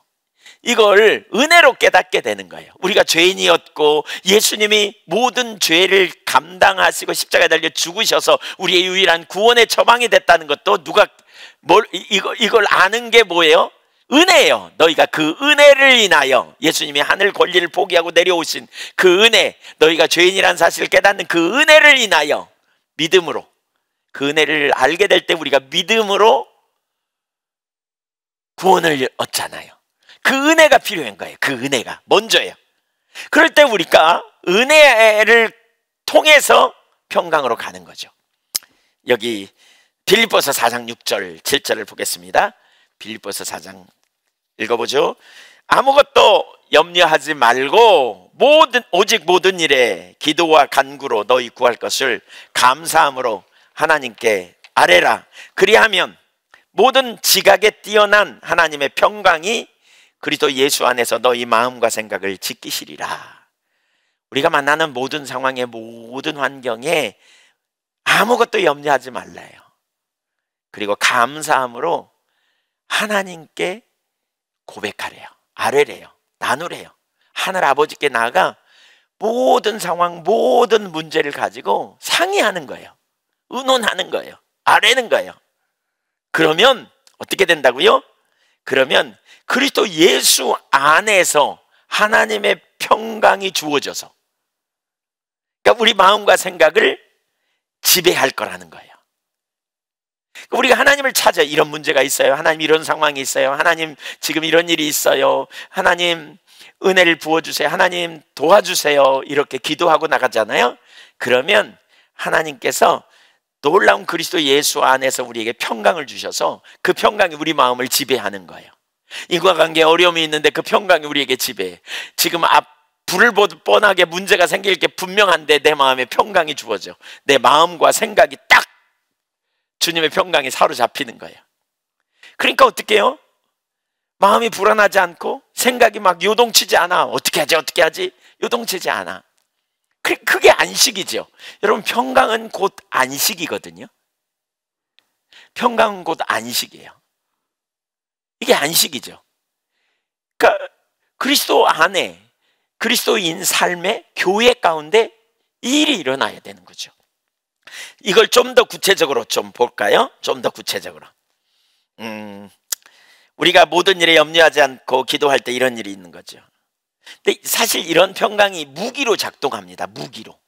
이걸 은혜로 깨닫게 되는 거예요. 우리가 죄인이었고 예수님이 모든 죄를 감당하시고 십자가에 달려 죽으셔서 우리의 유일한 구원의 처방이 됐다는 것도 누가 이걸 아는 게 뭐예요? 은혜예요. 너희가 그 은혜를 인하여, 예수님이 하늘 권리를 포기하고 내려오신 그 은혜, 너희가 죄인이라는 사실을 깨닫는 그 은혜를 인하여 믿음으로, 그 은혜를 알게 될 때 우리가 믿음으로 구원을 얻잖아요. 그 은혜가 필요한 거예요. 그 은혜가 먼저예요. 그럴 때 우리가 은혜를 통해서 평강으로 가는 거죠. 여기 빌립보서 4장 6절 7절을 보겠습니다. 빌립보서 4장 읽어보죠. 아무것도 염려하지 말고 오직 모든 일에 기도와 간구로 너희 구할 것을 감사함으로 하나님께 아뢰라. 그리하면 모든 지각에 뛰어난 하나님의 평강이 그리스도 예수 안에서 너희 마음과 생각을 지키시리라. 우리가 만나는 모든 상황에, 모든 환경에 아무것도 염려하지 말라요. 그리고 감사함으로 하나님께 고백하래요. 아뢰래요. 나누래요. 하늘 아버지께 나아가 모든 상황, 모든 문제를 가지고 상의하는 거예요. 의논하는 거예요. 아뢰는 거예요. 그러면 어떻게 된다고요? 그러면 그리스도 예수 안에서 하나님의 평강이 주어져서, 그러니까 우리 마음과 생각을 지배할 거라는 거예요. 우리가 하나님을 찾아, 이런 문제가 있어요. 하나님 이런 상황이 있어요. 하나님 지금 이런 일이 있어요. 하나님 은혜를 부어주세요. 하나님 도와주세요. 이렇게 기도하고 나가잖아요. 그러면 하나님께서 놀라운 그리스도 예수 안에서 우리에게 평강을 주셔서 그 평강이 우리 마음을 지배하는 거예요. 인과관계에 어려움이 있는데 그 평강이 우리에게 지배해. 지금 불을 보듯 뻔하게 문제가 생길 게 분명한데 내 마음에 평강이 주어져. 내 마음과 생각이 딱 주님의 평강이 사로잡히는 거예요. 그러니까 어떻게 해요? 마음이 불안하지 않고 생각이 막 요동치지 않아. 어떻게 하지? 요동치지 않아. 그게 안식이죠. 여러분, 평강은 곧 안식이거든요. 평강은 곧 안식이에요. 이게 안식이죠. 그러니까 그리스도 안에 그리스도인 삶의 교회 가운데 이 일이 일어나야 되는 거죠. 이걸 좀 더 구체적으로 좀 볼까요? 좀 더 구체적으로. 우리가 모든 일에 염려하지 않고 기도할 때 이런 일이 있는 거죠. 근데 사실 이런 평강이 무기로 작동합니다. 무기로.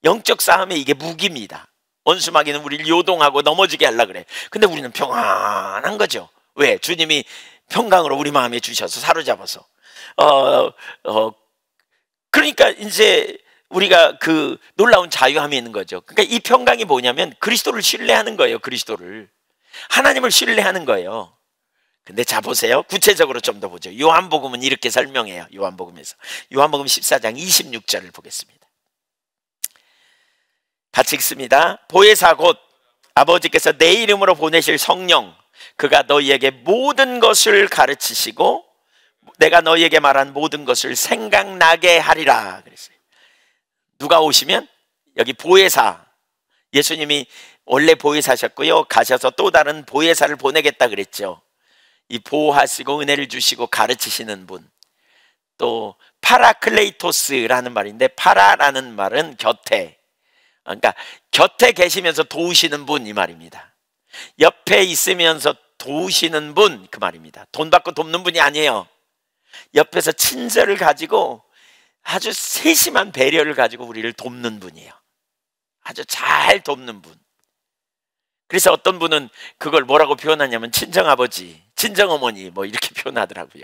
영적 싸움에 이게 무기입니다. 원수마귀는 우리를 요동하고 넘어지게 하려고 그래. 근데 우리는 평안한 거죠. 왜? 주님이 평강으로 우리 마음에 주셔서 사로잡아서. 그러니까 이제 우리가 그 놀라운 자유함이 있는 거죠. 그러니까 이 평강이 뭐냐면 그리스도를 신뢰하는 거예요. 그리스도를. 하나님을 신뢰하는 거예요. 근데 자 보세요. 구체적으로 좀 더 보죠. 요한복음은 이렇게 설명해요. 요한복음에서. 요한복음 14장 26절을 보겠습니다. 같이 읽습니다. 보혜사 곧 아버지께서 내 이름으로 보내실 성령, 그가 너희에게 모든 것을 가르치시고 내가 너희에게 말한 모든 것을 생각나게 하리라 그랬어요. 누가 오시면? 여기 보혜사, 예수님이 원래 보혜사셨고요, 가셔서 또 다른 보혜사를 보내겠다 그랬죠. 이 보호하시고 은혜를 주시고 가르치시는 분. 또 파라클레이토스라는 말인데, 파라라는 말은 곁에, 그러니까 곁에 계시면서 도우시는 분, 이 말입니다. 옆에 있으면서 도우시는 분, 그 말입니다. 돈 받고 돕는 분이 아니에요. 옆에서 친절을 가지고 아주 세심한 배려를 가지고 우리를 돕는 분이에요. 아주 잘 돕는 분. 그래서 어떤 분은 그걸 뭐라고 표현하냐면 친정아버지, 친정어머니 뭐 이렇게 표현하더라고요.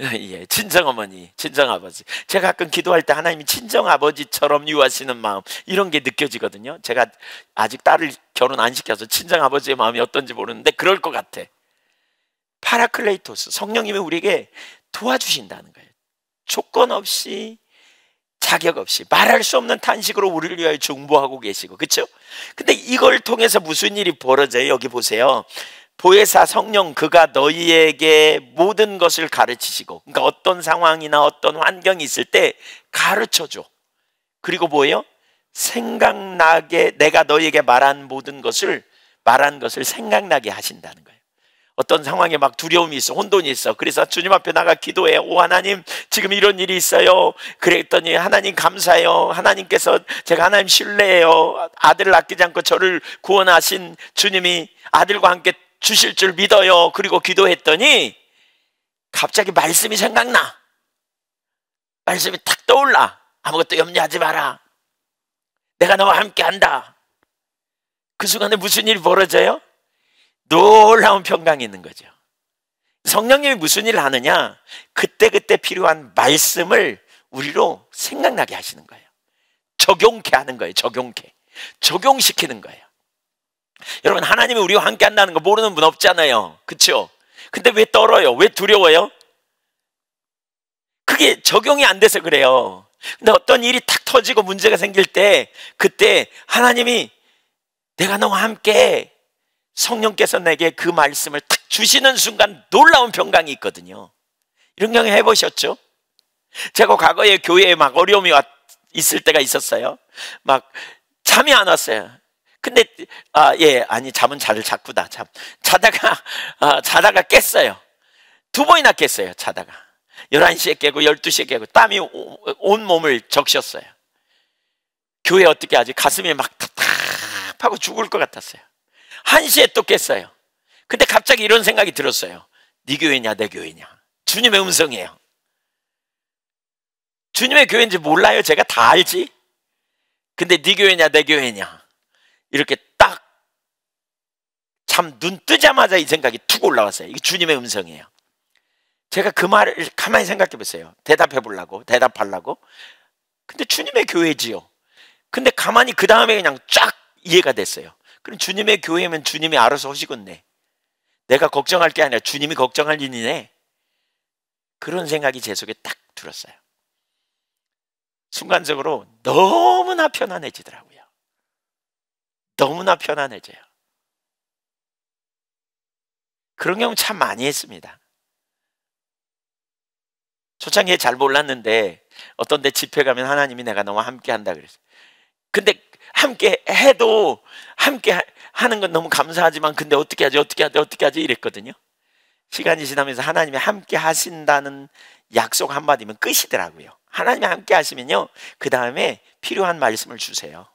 예, 친정어머니, 친정아버지. 제가 가끔 기도할 때 하나님이 친정아버지처럼 유하시는 마음, 이런 게 느껴지거든요. 제가 아직 딸을 결혼 안 시켜서 친정아버지의 마음이 어떤지 모르는데 그럴 것 같아. 파라클레이토스, 성령님이 우리에게 도와주신다는 거예요. 조건 없이, 자격 없이, 말할 수 없는 탄식으로 우리를 위하여 중보하고 계시고, 그렇죠? 근데 이걸 통해서 무슨 일이 벌어져요? 여기 보세요. 보혜사 성령, 그가 너희에게 모든 것을 가르치시고, 그러니까 어떤 상황이나 어떤 환경이 있을 때 가르쳐줘. 그리고 뭐예요? 생각나게, 내가 너희에게 말한 모든 것을, 말한 것을 생각나게 하신다는 거예요. 어떤 상황에 막 두려움이 있어, 혼돈이 있어. 그래서 주님 앞에 나가 기도해. 오 하나님, 지금 이런 일이 있어요. 그랬더니 하나님 감사해요. 하나님께서, 제가 하나님 신뢰해요. 아들을 아끼지 않고 저를 구원하신 주님이 아들과 함께 주실 줄 믿어요. 그리고 기도했더니 갑자기 말씀이 생각나. 말씀이 탁 떠올라. 아무것도 염려하지 마라. 내가 너와 함께 한다. 그 순간에 무슨 일이 벌어져요? 놀라운 평강이 있는 거죠. 성령님이 무슨 일을 하느냐? 그때그때 필요한 말씀을 우리로 생각나게 하시는 거예요. 적용케 하는 거예요. 적용시키는 거예요. 여러분, 하나님이 우리와 함께 한다는 거 모르는 분 없잖아요. 그렇죠? 근데 왜 떨어요? 왜 두려워요? 그게 적용이 안 돼서 그래요. 근데 어떤 일이 탁 터지고 문제가 생길 때, 그때 하나님이 내가 너와 함께, 성령께서 내게 그 말씀을 탁 주시는 순간 놀라운 평강이 있거든요. 이런 경험 해보셨죠? 제가 과거에 교회에 막 어려움이 있을 때가 있었어요. 막 잠이 안 왔어요. 근데 잠은 잘 잤구나. 자다가 깼어요. 2번이나 깼어요. 자다가 11시에 깨고 12시에 깨고 땀이 온 몸을 적셨어요. 교회 어떻게 하지? 가슴이 막 탁탁하고 죽을 것 같았어요. 1시에 또 깼어요. 근데 갑자기 이런 생각이 들었어요. 네 교회냐 내 교회냐. 주님의 음성이에요. 주님의 교회인지 몰라요. 제가 다 알지. 근데 네 교회냐 내 교회냐, 이렇게 딱 참 눈 뜨자마자 이 생각이 툭 올라왔어요. 이게 주님의 음성이에요. 제가 그 말을 가만히 생각해 보세요. 대답하려고. 근데 주님의 교회지요. 근데 가만히 그 다음에 그냥 쫙 이해가 됐어요. 그럼 주님의 교회면 주님이 알아서 하시겠네. 내가 걱정할 게 아니라 주님이 걱정할 일이네. 그런 생각이 제 속에 딱 들었어요. 순간적으로 너무나 편안해지더라고요. 너무나 편안해져요. 그런 경우 참 많이 했습니다. 초창기에 잘 몰랐는데 어떤 데 집회 가면 하나님이 내가 너와 함께 한다 그랬어요. 근데 함께 해도 함께 하는 건 너무 감사하지만 근데 어떻게 하지 이랬거든요. 시간이 지나면서 하나님이 함께 하신다는 약속 한마디면 끝이더라고요. 하나님이 함께 하시면요, 그 다음에 필요한 말씀을 주세요.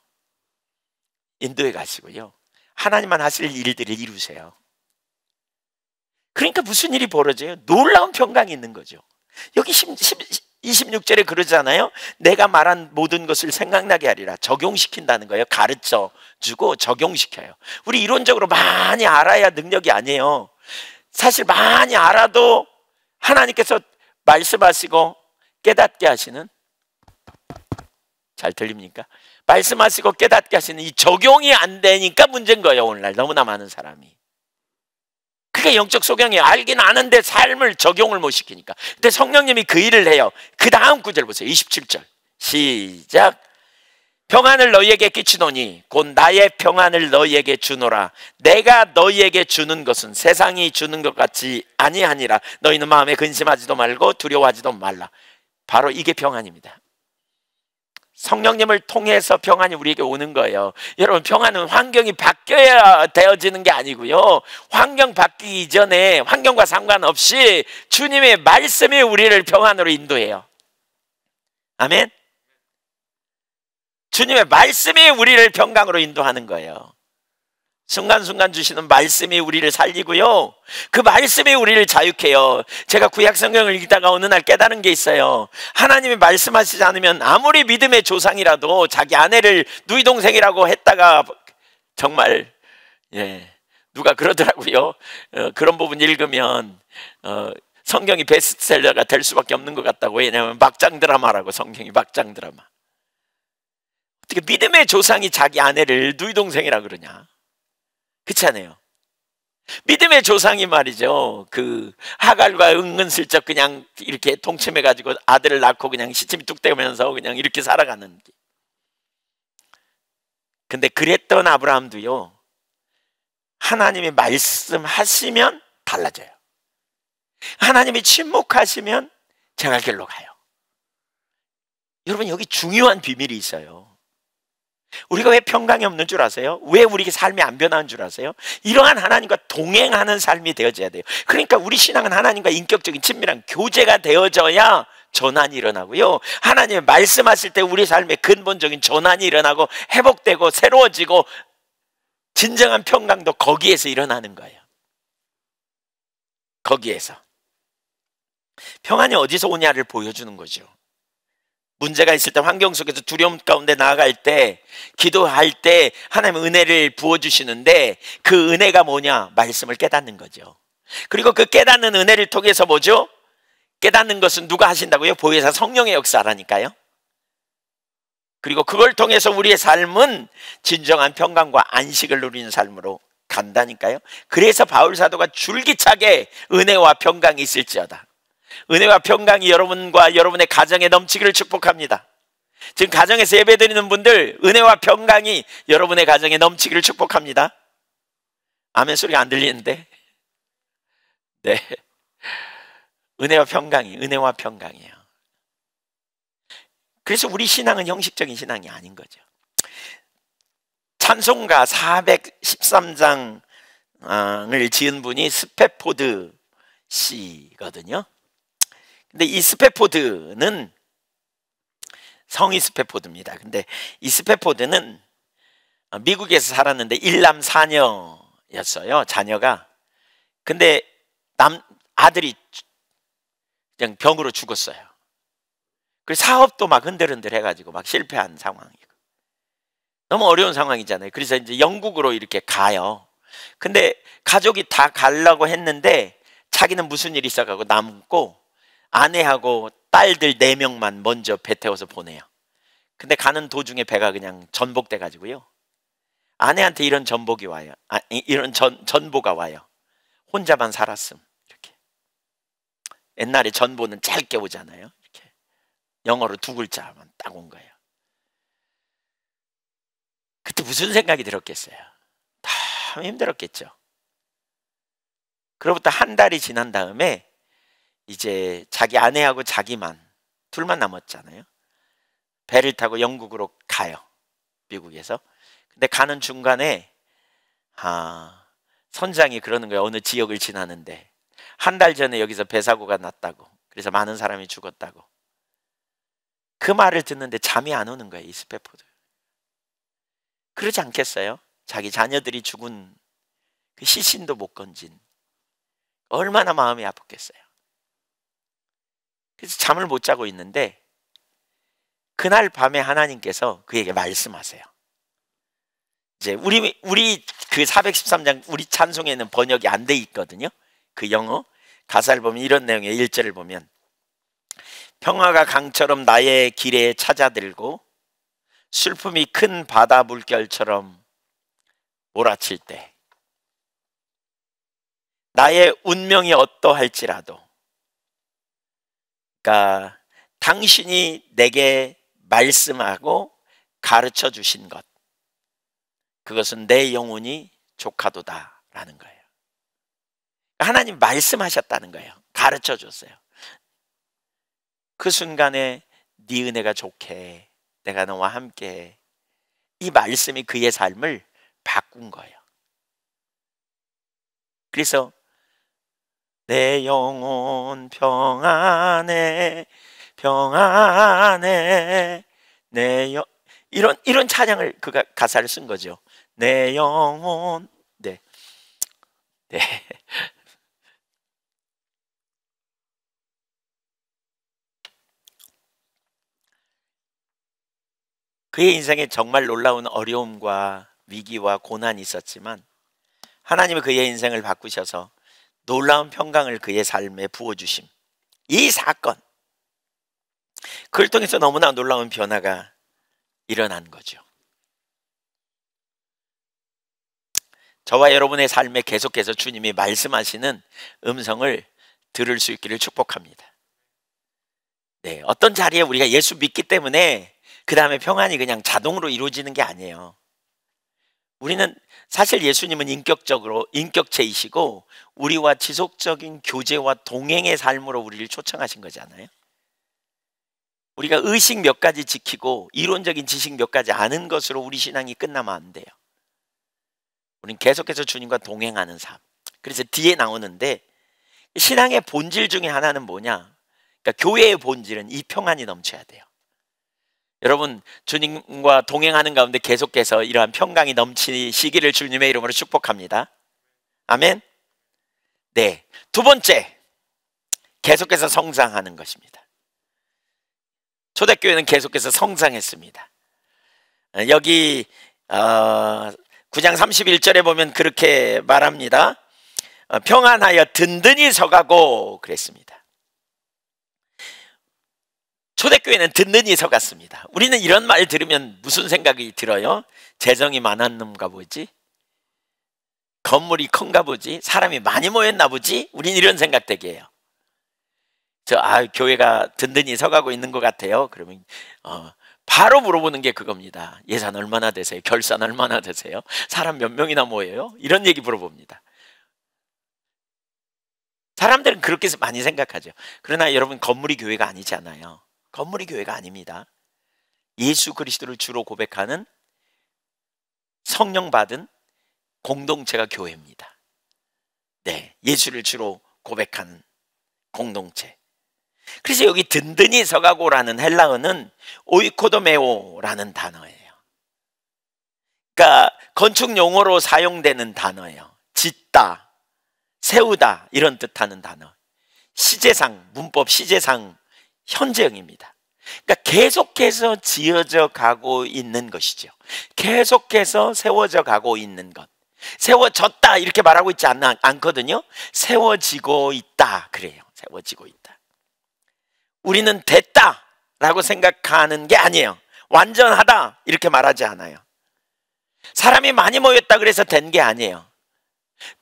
인도에 가시고요, 하나님만 하실 일들을 이루세요. 그러니까 무슨 일이 벌어져요? 놀라운 평강이 있는 거죠. 여기 26절에 그러잖아요. 내가 말한 모든 것을 생각나게 하리라. 적용시킨다는 거예요. 가르쳐 주고 적용시켜요. 우리 이론적으로 많이 알아야 능력이 아니에요. 사실 많이 알아도 하나님께서 말씀하시고 깨닫게 하시는, 잘 들립니까? 말씀하시고 깨닫게 하시는 이 적용이 안 되니까 문제인 거예요. 오늘날 너무나 많은 사람이. 그게 영적 소경이에요. 알긴 아는데 삶을 적용을 못 시키니까. 근데 성령님이 그 일을 해요. 그 다음 구절 보세요. 27절 시작. 평안을 너희에게 끼치노니 곧 나의 평안을 너희에게 주노라. 내가 너희에게 주는 것은 세상이 주는 것 같이 아니하니라. 너희는 마음에 근심하지도 말고 두려워하지도 말라. 바로 이게 평안입니다. 성령님을 통해서 평안이 우리에게 오는 거예요. 여러분, 평안은 환경이 바뀌어야 되어지는 게 아니고요, 환경 바뀌기 이전에 환경과 상관없이 주님의 말씀이 우리를 평안으로 인도해요. 아멘. 주님의 말씀이 우리를 평강으로 인도하는 거예요. 순간순간 주시는 말씀이 우리를 살리고요, 그 말씀이 우리를 자유케요. 제가 구약 성경을 읽다가 어느 날 깨달은 게 있어요. 하나님이 말씀하시지 않으면 아무리 믿음의 조상이라도 자기 아내를 누이 동생이라고 했다가 정말, 누가 그러더라고요. 그런 부분 읽으면 성경이 베스트셀러가 될 수밖에 없는 것 같다고. 왜냐하면 막장 드라마라고, 성경이 막장 드라마. 어떻게 믿음의 조상이 자기 아내를 누이 동생이라 그러냐? 그렇지 않아요? 믿음의 조상이 말이죠, 그 하갈과 은근슬쩍 그냥 이렇게 동침해가지고 아들을 낳고 그냥 시침이 뚝 떼면서 그냥 이렇게 살아가는. 근데 그랬던 아브라함도요, 하나님이 말씀하시면 달라져요. 하나님이 침묵하시면 정할 길로 가요. 여러분, 여기 중요한 비밀이 있어요. 우리가 왜 평강이 없는 줄 아세요? 왜 우리 삶이 안 변하는 줄 아세요? 이러한 하나님과 동행하는 삶이 되어져야 돼요. 그러니까 우리 신앙은 하나님과 인격적인 친밀한 교제가 되어져야 전환이 일어나고요, 하나님이 말씀하실 때 우리 삶에 근본적인 전환이 일어나고 회복되고 새로워지고 진정한 평강도 거기에서 일어나는 거예요. 거기에서. 평안이 어디서 오냐를 보여주는 거죠. 문제가 있을 때, 환경 속에서 두려움 가운데 나아갈 때, 기도할 때 하나님은 은혜를 부어주시는데, 그 은혜가 뭐냐? 말씀을 깨닫는 거죠. 그리고 그 깨닫는 은혜를 통해서 뭐죠? 깨닫는 것은 누가 하신다고요? 보혜사 성령의 역사라니까요. 그리고 그걸 통해서 우리의 삶은 진정한 평강과 안식을 누리는 삶으로 간다니까요. 그래서 바울 사도가 줄기차게 은혜와 평강이 있을지어다, 은혜와 평강이 여러분과 여러분의 가정에 넘치기를 축복합니다. 지금 가정에서 예배드리는 분들, 은혜와 평강이 여러분의 가정에 넘치기를 축복합니다. 아멘 소리가 안 들리는데. 네, 은혜와 평강이에요. 그래서 우리 신앙은 형식적인 신앙이 아닌 거죠. 찬송가 413장을 지은 분이 스페포드 씨거든요. 근데 이 스페포드는 성이 스페포드입니다. 근데 이 스페포드는 미국에서 살았는데 일남 사녀였어요, 자녀가. 근데 아들이 그냥 병으로 죽었어요. 그래서 사업도 막 흔들흔들 해가지고 막 실패한 상황이고, 너무 어려운 상황이잖아요. 그래서 이제 영국으로 이렇게 가요. 근데 가족이 다 가려고 했는데 자기는 무슨 일이 있어가지고 남고 아내하고 딸들 4명만 먼저 배 태워서 보내요. 근데 가는 도중에 배가 그냥 전복돼 가지고요, 아내한테 이런 전복이 와요. 이런 전보가 와요. 혼자만 살았음. 이렇게. 옛날에 전보는 짧게 오잖아요. 이렇게. 영어로 2글자만 딱 온 거예요. 그때 무슨 생각이 들었겠어요? 참 힘들었겠죠. 그로부터 한 달이 지난 다음에 이제 자기 아내하고 자기만, 둘만 남았잖아요. 배를 타고 영국으로 가요, 미국에서. 근데 가는 중간에 선장이 그러는 거예요. 어느 지역을 지나는데 한 달 전에 여기서 배 사고가 났다고. 그래서 많은 사람이 죽었다고. 그 말을 듣는데 잠이 안 오는 거예요, 이 스패포드. 그러지 않겠어요? 자기 자녀들이 죽은 그 시신도 못 건진 얼마나 마음이 아팠겠어요. 그래서 잠을 못 자고 있는데 그날 밤에 하나님께서 그에게 말씀하세요. 이제 우리 그 413장 우리 찬송에는 번역이 안 돼 있거든요. 그 영어 가사를 보면 이런 내용의 1절을 보면 평화가 강처럼 나의 길에 찾아들고 슬픔이 큰 바다 물결처럼 몰아칠 때 나의 운명이 어떠할지라도, 그러니까 당신이 내게 말씀하고 가르쳐 주신 것, 그것은 내 영혼이 족하도다 라는 거예요. 하나님 말씀하셨다는 거예요. 가르쳐 줬어요. 그 순간에 네 은혜가 좋게, 내가 너와 함께, 이 말씀이 그의 삶을 바꾼 거예요. 그래서 내 영혼 평안해 평안해 이런 찬양을 그가 가사를 쓴 거죠. 내 영혼. 네. 그의 인생에 정말 놀라운 어려움과 위기와 고난이 있었지만 하나님은 그의 인생을 바꾸셔서 놀라운 평강을 그의 삶에 부어주심, 이 사건, 그걸 통해서 너무나 놀라운 변화가 일어난 거죠. 저와 여러분의 삶에 계속해서 주님이 말씀하시는 음성을 들을 수 있기를 축복합니다. 네, 어떤 자리에 우리가 예수 믿기 때문에 그 다음에 평안이 그냥 자동으로 이루어지는 게 아니에요. 우리는 사실 예수님은 인격체이시고 우리와 지속적인 교제와 동행의 삶으로 우리를 초청하신 거잖아요. 우리가 의식 몇 가지 지키고 이론적인 지식 몇 가지 아는 것으로 우리 신앙이 끝나면 안 돼요. 우리는 계속해서 주님과 동행하는 삶. 그래서 뒤에 나오는데 신앙의 본질 중에 하나는 뭐냐? 그러니까 교회의 본질은 이 평안이 넘쳐야 돼요. 여러분, 주님과 동행하는 가운데 계속해서 이러한 평강이 넘치시기를 주님의 이름으로 축복합니다. 아멘. 네, 두 번째, 계속해서 성장하는 것입니다. 초대교회는 계속해서 성장했습니다. 여기 9장 31절에 보면 그렇게 말합니다. 평안하여 든든히 서가고 그랬습니다. 초대교회는 든든히 서갔습니다. 우리는 이런 말 들으면 무슨 생각이 들어요? 재정이 많았는가 보지? 건물이 큰가 보지? 사람이 많이 모였나 보지? 우린 이런 생각 되게 해요. 교회가 든든히 서가고 있는 것 같아요. 그러면 바로 물어보는 게 그겁니다. 예산 얼마나 되세요? 결산 얼마나 되세요? 사람 몇 명이나 모여요? 이런 얘기 물어봅니다. 사람들은 그렇게 많이 생각하죠. 그러나 여러분, 건물이 교회가 아니잖아요. 건물이 교회가 아닙니다. 예수 그리스도를 주로 고백하는 성령 받은 공동체가 교회입니다. 네, 예수를 주로 고백하는 공동체. 그래서 여기 든든히 서가고라는 헬라어는 오이코도메오라는 단어예요. 그러니까 건축 용어로 사용되는 단어예요. 짓다, 세우다 이런 뜻하는 단어. 시제상, 문법 시제상 현재형입니다. 그러니까 계속해서 지어져 가고 있는 것이죠. 계속해서 세워져 가고 있는 것. 세워졌다 이렇게 말하고 있지 않거든요. 세워지고 있다 그래요. 세워지고 있다. 우리는 됐다라고 생각하는 게 아니에요. 완전하다 이렇게 말하지 않아요. 사람이 많이 모였다 그래서 된 게 아니에요.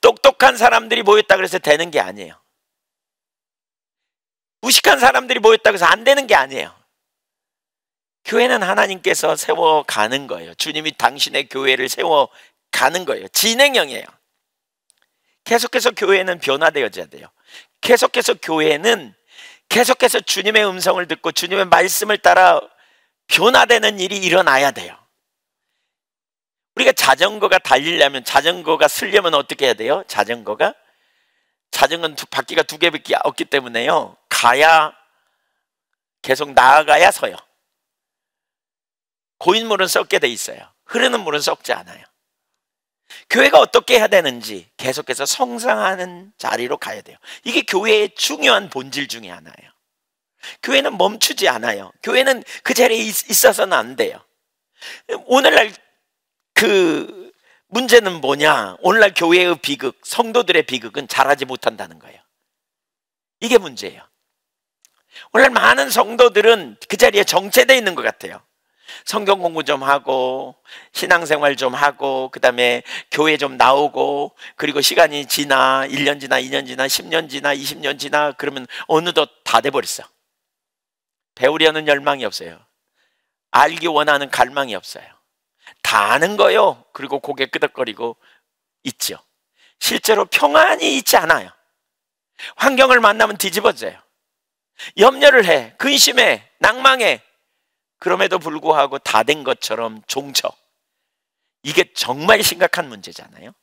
똑똑한 사람들이 모였다 그래서 되는 게 아니에요. 무식한 사람들이 모였다 그래서 안 되는 게 아니에요. 교회는 하나님께서 세워가는 거예요. 주님이 당신의 교회를 세워가는 거예요. 진행형이에요. 계속해서 교회는 변화되어져야 돼요. 계속해서 교회는 계속해서 주님의 음성을 듣고 주님의 말씀을 따라 변화되는 일이 일어나야 돼요. 우리가 자전거가 달리려면, 자전거가 쓰려면 어떻게 해야 돼요? 자전거는 바퀴가 두 개밖에 없기 때문에요, 가야, 계속 나아가야 서요. 고인 물은 썩게 돼 있어요. 흐르는 물은 썩지 않아요. 교회가 어떻게 해야 되는지 계속해서 성장하는 자리로 가야 돼요. 이게 교회의 중요한 본질 중에 하나예요. 교회는 멈추지 않아요. 교회는 그 자리에 있어서는 안 돼요. 오늘날 그 문제는 뭐냐? 오늘날 교회의 비극, 성도들의 비극은 잘하지 못한다는 거예요. 이게 문제예요. 오늘날 많은 성도들은 그 자리에 정체되어 있는 것 같아요. 성경 공부 좀 하고 신앙생활 좀 하고 그 다음에 교회 좀 나오고, 그리고 시간이 지나 1년 지나 2년 지나 10년 지나 20년 지나 그러면 어느덧 다 돼버렸어. 배우려는 열망이 없어요. 알기 원하는 갈망이 없어요. 다 아는 거요. 그리고 고개 끄덕거리고 있죠. 실제로 평안이 있지 않아요. 환경을 만나면 뒤집어져요. 염려를 해, 근심해, 낭망해. 그럼에도 불구하고 다 된 것처럼 종쳐. 이게 정말 심각한 문제잖아요.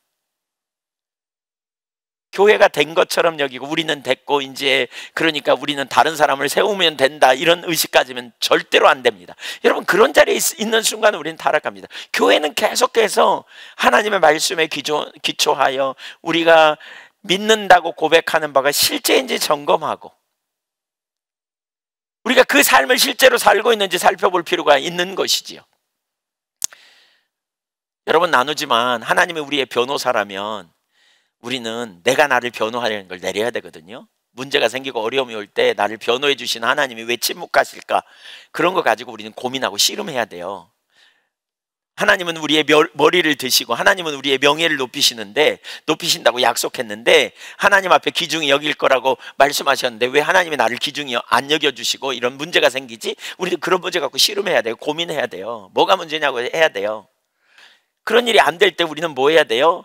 교회가 된 것처럼 여기고 우리는 됐고 이제 그러니까 우리는 다른 사람을 세우면 된다, 이런 의식 가지면 절대로 안 됩니다. 여러분, 그런 자리에 있는 순간 우리는 타락합니다. 교회는 계속해서 하나님의 말씀에 기초하여 우리가 믿는다고 고백하는 바가 실제인지 점검하고 우리가 그 삶을 실제로 살고 있는지 살펴볼 필요가 있는 것이지요. 여러분, 나누지만 하나님이 우리의 변호사라면 우리는 내가 나를 변호하려는 걸 내려야 되거든요. 문제가 생기고 어려움이 올 때 나를 변호해 주신 하나님이 왜 침묵하실까? 그런 거 가지고 우리는 고민하고 씨름해야 돼요. 하나님은 우리의 머리를 드시고 하나님은 우리의 명예를 높이신다고 약속했는데, 하나님 앞에 귀중히 여길 거라고 말씀하셨는데 왜 하나님이 나를 귀중히 안 여겨주시고 이런 문제가 생기지? 우리도 그런 문제 갖고 씨름해야 돼요. 고민해야 돼요. 뭐가 문제냐고 해야 돼요. 그런 일이 안 될 때 우리는 뭐 해야 돼요?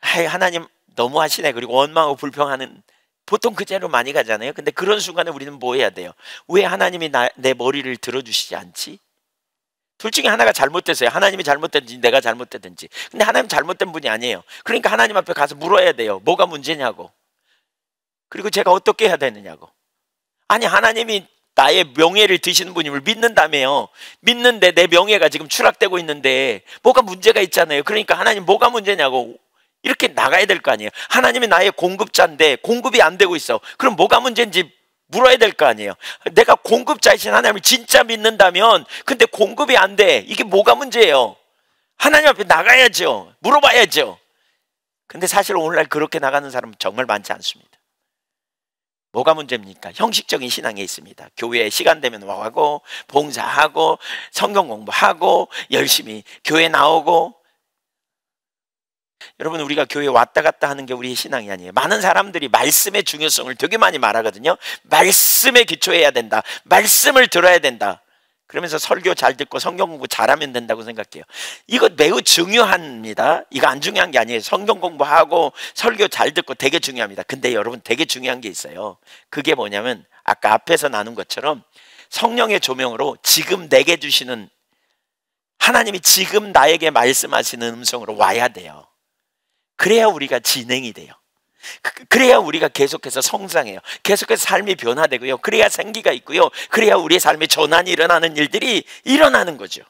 하나님 너무 하시네, 그리고 원망하고 불평하는, 보통 그 자리로 많이 가잖아요. 근데 그런 순간에 우리는 뭐 해야 돼요? 왜 하나님이 내 머리를 들어주시지 않지? 둘 중에 하나가 잘못됐어요. 하나님이 잘못됐든지 내가 잘못됐든지. 근데 하나님 잘못된 분이 아니에요. 그러니까 하나님 앞에 가서 물어야 돼요. 뭐가 문제냐고. 그리고 제가 어떻게 해야 되느냐고. 아니, 하나님이 나의 명예를 드시는 분임을 믿는다며요. 믿는데 내 명예가 지금 추락되고 있는데 뭐가 문제가 있잖아요. 그러니까 하나님 뭐가 문제냐고 이렇게 나가야 될 거 아니에요. 하나님이 나의 공급자인데 공급이 안 되고 있어. 그럼 뭐가 문제인지 물어야 될 거 아니에요. 내가 공급자이신 하나님을 진짜 믿는다면 근데 공급이 안 돼. 이게 뭐가 문제예요? 하나님 앞에 나가야죠. 물어봐야죠. 근데 사실 오늘날 그렇게 나가는 사람은 정말 많지 않습니다. 뭐가 문제입니까? 형식적인 신앙에 있습니다. 교회에 시간 되면 와가고 봉사하고 성경 공부하고 열심히 교회 나오고. 여러분, 우리가 교회에 왔다 갔다 하는 게 우리의 신앙이 아니에요. 많은 사람들이 말씀의 중요성을 되게 많이 말하거든요. 말씀에 기초해야 된다, 말씀을 들어야 된다, 그러면서 설교 잘 듣고 성경 공부 잘하면 된다고 생각해요. 이거 매우 중요합니다. 이거 안 중요한 게 아니에요. 성경 공부하고 설교 잘 듣고 되게 중요합니다. 근데 여러분, 되게 중요한 게 있어요. 그게 뭐냐면 아까 앞에서 나눈 것처럼 성령의 조명으로 지금 내게 주시는, 하나님이 지금 나에게 말씀하시는 음성으로 와야 돼요. 그래야 우리가 진행이 돼요. 그래야 우리가 계속해서 성장해요. 계속해서 삶이 변화되고요. 그래야 생기가 있고요. 그래야 우리의 삶에 전환이 일어나는 일들이 일어나는 거죠.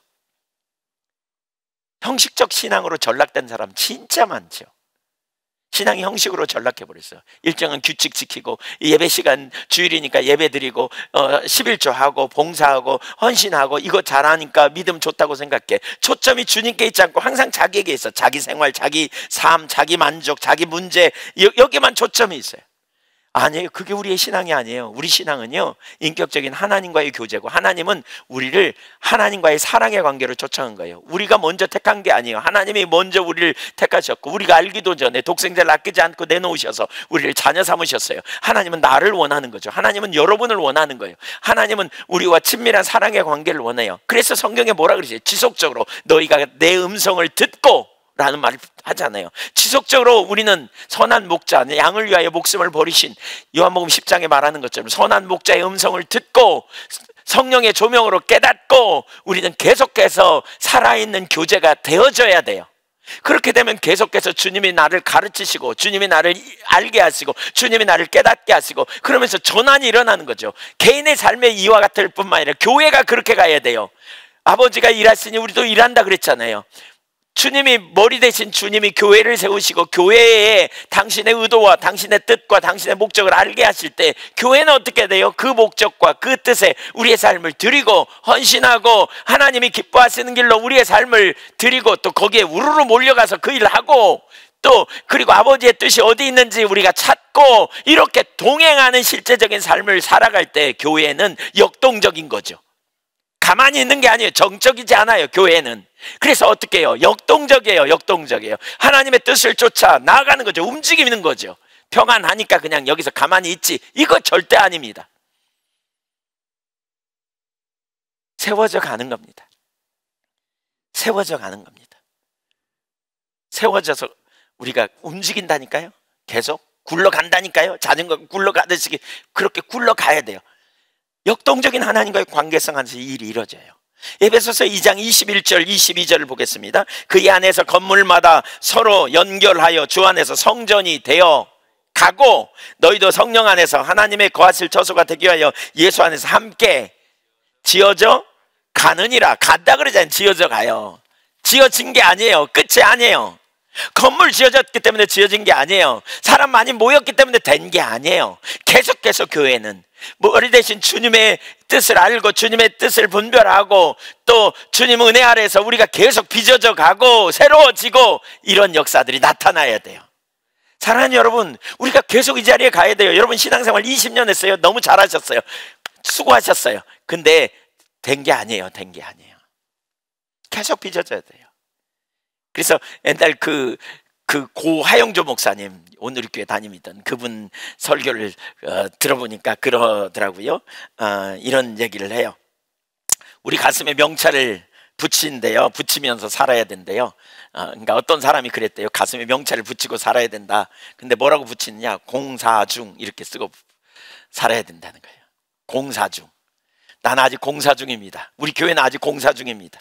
형식적 신앙으로 전락된 사람 진짜 많죠. 신앙이 형식으로 전락해버렸어요. 일정한 규칙 지키고 예배 시간 주일이니까 예배 드리고 11조 하고 봉사하고 헌신하고 이거 잘하니까 믿음 좋다고 생각해. 초점이 주님께 있지 않고 항상 자기에게 있어. 자기 생활, 자기 삶, 자기 만족, 자기 문제, 여기만 초점이 있어요. 아니에요. 그게 우리의 신앙이 아니에요. 우리 신앙은요, 인격적인 하나님과의 교제고, 하나님은 우리를 하나님과의 사랑의 관계로 초청한 거예요. 우리가 먼저 택한 게 아니에요. 하나님이 먼저 우리를 택하셨고, 우리가 알기도 전에 독생자를 아끼지 않고 내놓으셔서 우리를 자녀 삼으셨어요. 하나님은 나를 원하는 거죠. 하나님은 여러분을 원하는 거예요. 하나님은 우리와 친밀한 사랑의 관계를 원해요. 그래서 성경에 뭐라 그러지? 지속적으로 너희가 내 음성을 듣고 라는 말을 하잖아요. 지속적으로 우리는 선한 목자, 양을 위하여 목숨을 버리신 요한복음 10장에 말하는 것처럼 선한 목자의 음성을 듣고 성령의 조명으로 깨닫고 우리는 계속해서 살아있는 교제가 되어져야 돼요. 그렇게 되면 계속해서 주님이 나를 가르치시고 주님이 나를 알게 하시고 주님이 나를 깨닫게 하시고 그러면서 전환이 일어나는 거죠. 개인의 삶의 이와 같을 뿐만 아니라 교회가 그렇게 가야 돼요. 아버지가 일하시니 우리도 일한다 그랬잖아요. 주님이 머리 대신 주님이 교회를 세우시고 교회에 당신의 의도와 당신의 뜻과 당신의 목적을 알게 하실 때 교회는 어떻게 돼요? 그 목적과 그 뜻에 우리의 삶을 드리고 헌신하고 하나님이 기뻐하시는 길로 우리의 삶을 드리고 또 거기에 우르르 몰려가서 그 일을 하고 또 그리고 아버지의 뜻이 어디 있는지 우리가 찾고 이렇게 동행하는 실제적인 삶을 살아갈 때 교회는 역동적인 거죠. 가만히 있는 게 아니에요. 정적이지 않아요, 교회는. 그래서 어떻게 해요? 역동적이에요. 역동적이에요. 하나님의 뜻을 쫓아 나아가는 거죠. 움직이는 거죠. 평안하니까 그냥 여기서 가만히 있지, 이거 절대 아닙니다. 세워져 가는 겁니다. 세워져 가는 겁니다. 세워져서 우리가 움직인다니까요. 계속 굴러간다니까요. 자전거 굴러가듯이 그렇게 굴러가야 돼요. 역동적인 하나님과의 관계성 안에서 이 일이 이루어져요. 에베소서 2장 21절 22절을 보겠습니다. 그의 안에서 건물마다 서로 연결하여 주 안에서 성전이 되어 가고 너희도 성령 안에서 하나님의 거하실 처소가 되기 위하여 예수 안에서 함께 지어져 가느니라. 간다 그러잖아요. 지어져 가요. 지어진 게 아니에요. 끝이 아니에요. 건물 지어졌기 때문에 지어진 게 아니에요. 사람 많이 모였기 때문에 된 게 아니에요. 계속해서 교회는 머리 대신 주님의 뜻을 알고 주님의 뜻을 분별하고 또 주님 은혜 아래에서 우리가 계속 빚어져 가고 새로워지고 이런 역사들이 나타나야 돼요. 사랑하는 여러분, 우리가 계속 이 자리에 가야 돼요. 여러분 신앙생활 20년 했어요. 너무 잘하셨어요. 수고하셨어요. 근데 된 게 아니에요. 된 게 아니에요. 계속 빚어져야 돼요. 그래서 옛날 그 고하영조 목사님, 오늘 교회 다니던 그분 설교를 들어보니까 그러더라고요. 이런 얘기를 해요. 우리 가슴에 명찰을 붙인대요. 붙이면서 살아야 된대요. 그러니까 어떤 사람이 그랬대요. 가슴에 명찰을 붙이고 살아야 된다. 근데 뭐라고 붙이느냐? 공사 중 이렇게 쓰고 살아야 된다는 거예요. 공사 중. 나는 아직 공사 중입니다. 우리 교회는 아직 공사 중입니다.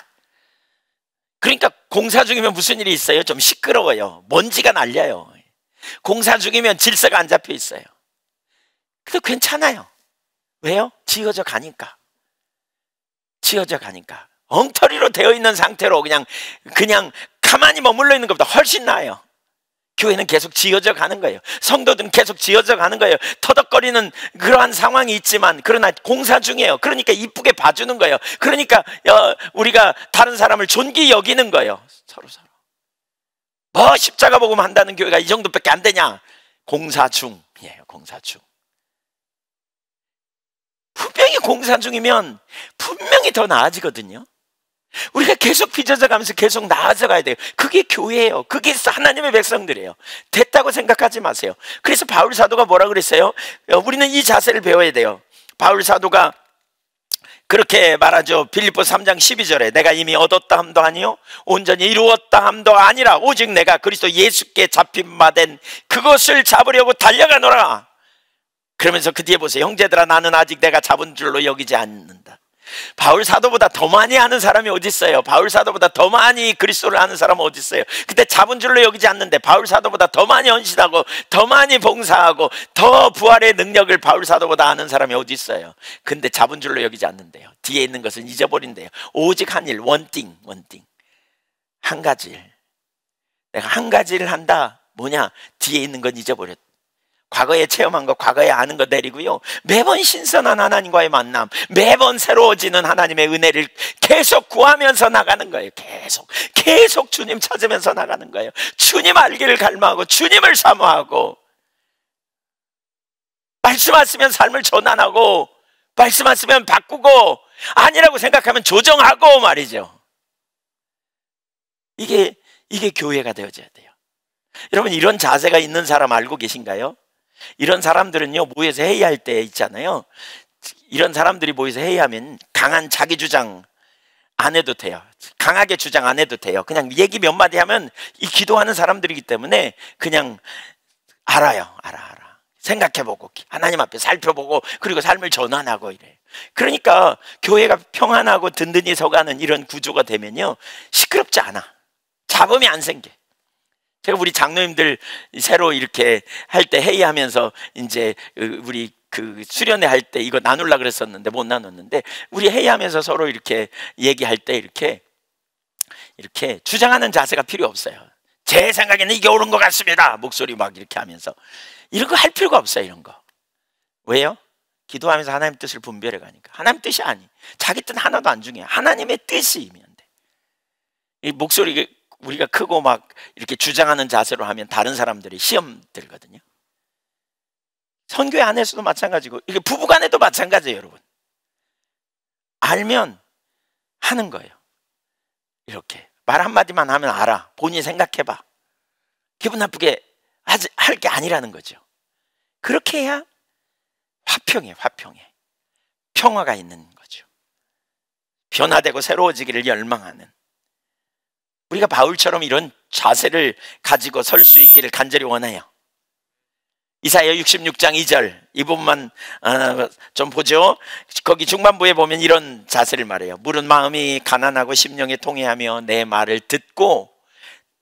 그러니까 공사 중이면 무슨 일이 있어요? 좀 시끄러워요. 먼지가 날려요. 공사 중이면 질서가 안 잡혀 있어요. 그래도 괜찮아요. 왜요? 지어져 가니까. 지어져 가니까. 엉터리로 되어 있는 상태로 그냥 가만히 머물러 있는 것보다 훨씬 나아요. 교회는 계속 지어져 가는 거예요. 성도들은 계속 지어져 가는 거예요. 터덕거리는 그러한 상황이 있지만 그러나 공사 중이에요. 그러니까 이쁘게 봐주는 거예요. 그러니까 우리가 다른 사람을 존귀 여기는 거예요. 서로 뭐 십자가 복음 한다는 교회가 이 정도밖에 안 되냐? 공사 중이에요. 공사 중. 분명히 공사 중이면 분명히 더 나아지거든요. 우리가 계속 빚어져 가면서 계속 나아져 가야 돼요. 그게 교회예요. 그게 하나님의 백성들이에요. 됐다고 생각하지 마세요. 그래서 바울 사도가 뭐라 그랬어요? 우리는 이 자세를 배워야 돼요. 바울 사도가 그렇게 말하죠. 빌립보서 3장 12절에 내가 이미 얻었다 함도 아니요 온전히 이루었다 함도 아니라 오직 내가 그리스도 예수께 잡힌 바 된 그것을 잡으려고 달려가노라. 그러면서 그 뒤에 보세요. 형제들아 나는 아직 내가 잡은 줄로 여기지 않는다. 바울 사도보다 더 많이 아는 사람이 어디 있어요? 바울 사도보다 더 많이 그리스도를 아는 사람은 어디 있어요? 근데 잡은 줄로 여기지 않는데 바울 사도보다 더 많이 헌신하고 더 많이 봉사하고 더 부활의 능력을 바울 사도보다 아는 사람이 어디 있어요? 근데 잡은 줄로 여기지 않는데요. 뒤에 있는 것은 잊어버린대요. 오직 한 일, 원띵. 한 가지 일. 내가 한 가지 일을 한다. 뭐냐? 뒤에 있는 건 잊어버렸다. 과거에 체험한 거, 과거에 아는 거 내리고요. 매번 신선한 하나님과의 만남, 매번 새로워지는 하나님의 은혜를 계속 구하면서 나가는 거예요. 계속 주님 찾으면서 나가는 거예요. 주님 알기를 갈망하고 주님을 사모하고 말씀하시면 삶을 전환하고 말씀하시면 바꾸고 아니라고 생각하면 조정하고 말이죠. 이게 교회가 되어져야 돼요. 여러분 이런 자세가 있는 사람 알고 계신가요? 이런 사람들은요 모여서 회의할 때 있잖아요. 이런 사람들이 모여서 회의하면 강한 자기 주장 안 해도 돼요. 강하게 주장 안 해도 돼요. 그냥 얘기 몇 마디 하면 이 기도하는 사람들이기 때문에 그냥 알아. 생각해보고 하나님 앞에 살펴보고 그리고 삶을 전환하고 이래요. 그러니까 교회가 평안하고 든든히 서가는 이런 구조가 되면요 시끄럽지 않아. 잡음이 안 생겨. 제가 우리 장로님들 새로 이렇게 할 때 회의하면서 이제 우리 그 수련회 할 때 이거 나누려고 그랬었는데 못 나눴는데, 우리 회의하면서 서로 이렇게 얘기할 때 이렇게 주장하는 자세가 필요 없어요. 제 생각에는 이게 옳은 것 같습니다. 목소리 막 이렇게 하면서 이런 거 할 필요가 없어요. 이런 거. 왜요? 기도하면서 하나님 뜻을 분별해 가니까. 하나님 뜻이 아니. 자기 뜻 하나도 안 중요해. 하나님의 뜻이면 돼. 이 목소리 우리가 크고 막 이렇게 주장하는 자세로 하면 다른 사람들이 시험 들거든요. 선교회 안에서도 마찬가지고, 이게 부부간에도 마찬가지예요, 여러분. 알면 하는 거예요. 이렇게 말 한마디만 하면 알아. 본인이 생각해봐. 기분 나쁘게 할 게 아니라는 거죠. 그렇게 해야 화평해. 평화가 있는 거죠. 변화되고 새로워지기를 열망하는, 우리가 바울처럼 이런 자세를 가지고 설 수 있기를 간절히 원해요. 이사야 66장 2절 이 부분만 좀 보죠. 거기 중반부에 보면 이런 자세를 말해요. 물은 마음이 가난하고 심령이 통회하며 내 말을 듣고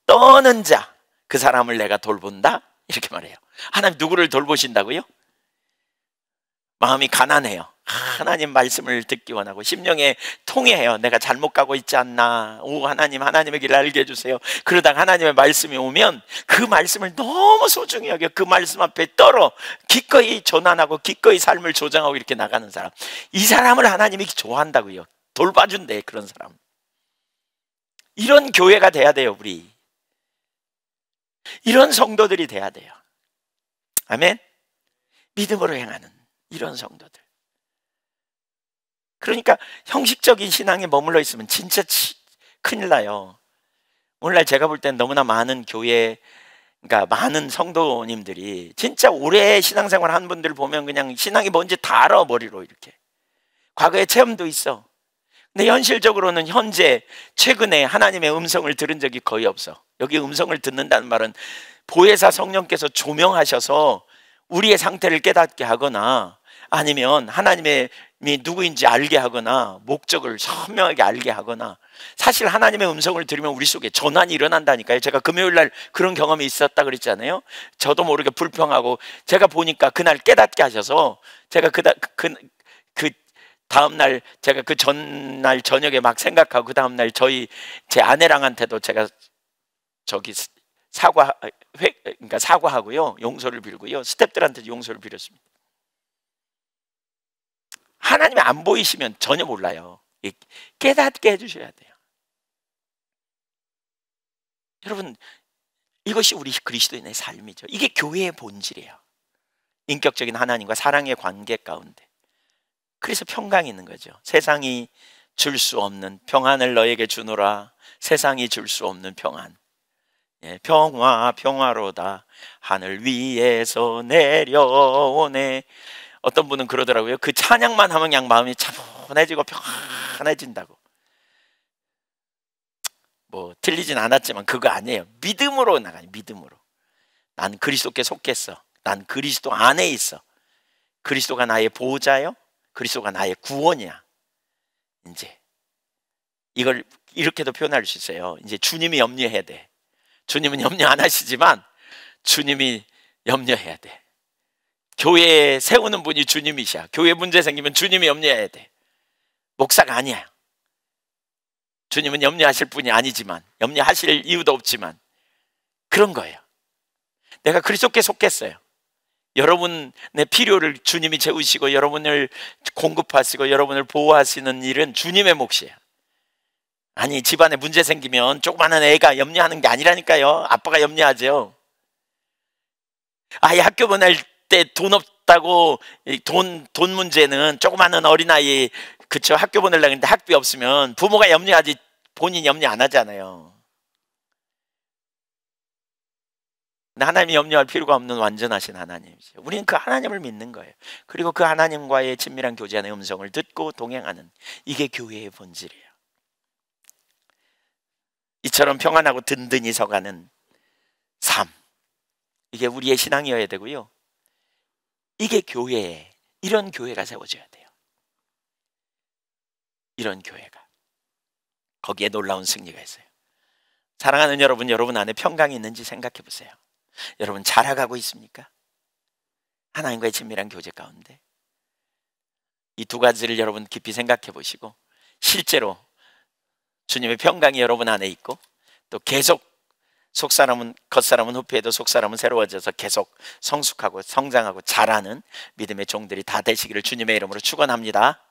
떠는 자, 그 사람을 내가 돌본다, 이렇게 말해요. 하나님 누구를 돌보신다고요? 마음이 가난해요. 하나님 말씀을 듣기 원하고, 심령에 통해요. 내가 잘못 가고 있지 않나. 오 하나님, 하나님의 길을 알게 해주세요. 그러다가 하나님의 말씀이 오면 그 말씀을 너무 소중히 여겨 그 말씀 앞에 떨어 기꺼이 전환하고 기꺼이 삶을 조정하고 이렇게 나가는 사람, 이 사람을 하나님이 좋아한다고요. 돌봐준대. 그런 사람. 이런 교회가 돼야 돼요. 우리 이런 성도들이 돼야 돼요. 아멘. 믿음으로 행하는 이런 성도들. 그러니까 형식적인 신앙에 머물러 있으면 진짜 큰일 나요. 오늘날 제가 볼 땐 너무나 많은 교회, 그러니까 많은 성도님들이 진짜 오래 신앙생활 한 분들 보면 그냥 신앙이 뭔지 다 알아, 머리로 이렇게. 과거에 체험도 있어. 근데 현실적으로는 현재 최근에 하나님의 음성을 들은 적이 거의 없어. 여기 음성을 듣는다는 말은 보혜사 성령께서 조명하셔서 우리의 상태를 깨닫게 하거나, 아니면 하나님의 누구인지 알게 하거나, 목적을 선명하게 알게 하거나. 사실 하나님의 음성을 들으면 우리 속에 전환이 일어난다니까요. 제가 금요일날 그런 경험이 있었다 그랬잖아요. 저도 모르게 불평하고 제가 보니까 그날 깨닫게 하셔서, 제가 그 다음날, 제가 그 전날 저녁에 막 생각하고 그 다음날 제 아내랑한테도 제가 그러니까 사과하고요, 용서를 빌고요, 스태프들한테도 용서를 빌었습니다. 하나님이 안 보이시면 전혀 몰라요. 깨닫게 해주셔야 돼요. 여러분, 이것이 우리 그리스도인의 삶이죠. 이게 교회의 본질이에요. 인격적인 하나님과 사랑의 관계 가운데. 그래서 평강이 있는 거죠. 세상이 줄 수 없는 평안을 너에게 주노라. 세상이 줄 수 없는 평안. 평화로다 하늘 위에서 내려오네. 어떤 분은 그러더라고요. 그 찬양만 하면 그냥 마음이 차분해지고 평안해진다고. 뭐 틀리진 않았지만 그거 아니에요. 믿음으로 나가요. 믿음으로. 난 그리스도께 속했어. 난 그리스도 안에 있어. 그리스도가 나의 보호자요. 그리스도가 나의 구원이야. 이제 이걸 이렇게도 표현할 수 있어요. 이제 주님이 염려해야 돼. 주님은 염려 안 하시지만 주님이 염려해야 돼. 교회에 세우는 분이 주님이셔. 교회 문제 생기면 주님이 염려해야 돼. 목사가 아니야. 주님은 염려하실 분이 아니지만, 염려하실 이유도 없지만 그런 거예요. 내가 그리스도께 속했어요. 여러분의 필요를 주님이 채우시고 여러분을 공급하시고 여러분을 보호하시는 일은 주님의 몫이에요. 아니, 집안에 문제 생기면 조그마한 애가 염려하는 게 아니라니까요. 아빠가 염려하죠. 아이 학교 보낼 때 돈 없다고, 돈 문제는 조그마한 어린아이, 그쵸, 학교 보내려고 했는데 학비 없으면 부모가 염려하지 본인이 염려 안 하잖아요. 근데 하나님이 염려할 필요가 없는 완전하신 하나님이죠. 우리는 그 하나님을 믿는 거예요. 그리고 그 하나님과의 친밀한 교제 안의 음성을 듣고 동행하는, 이게 교회의 본질이에요. 이처럼 평안하고 든든히 서가는 삶, 이게 우리의 신앙이어야 되고요. 이게 교회에, 이런 교회가 세워져야 돼요. 이런 교회가. 거기에 놀라운 승리가 있어요. 사랑하는 여러분, 여러분 안에 평강이 있는지 생각해 보세요. 여러분 자라가고 있습니까? 하나님과의 친밀한 교제 가운데 이 두 가지를 여러분 깊이 생각해 보시고, 실제로 주님의 평강이 여러분 안에 있고, 또 계속 속사람은 겉사람은 후피해도 속사람은 새로워져서 계속 성숙하고 성장하고 자라는 믿음의 종들이 다 되시기를 주님의 이름으로 축원합니다.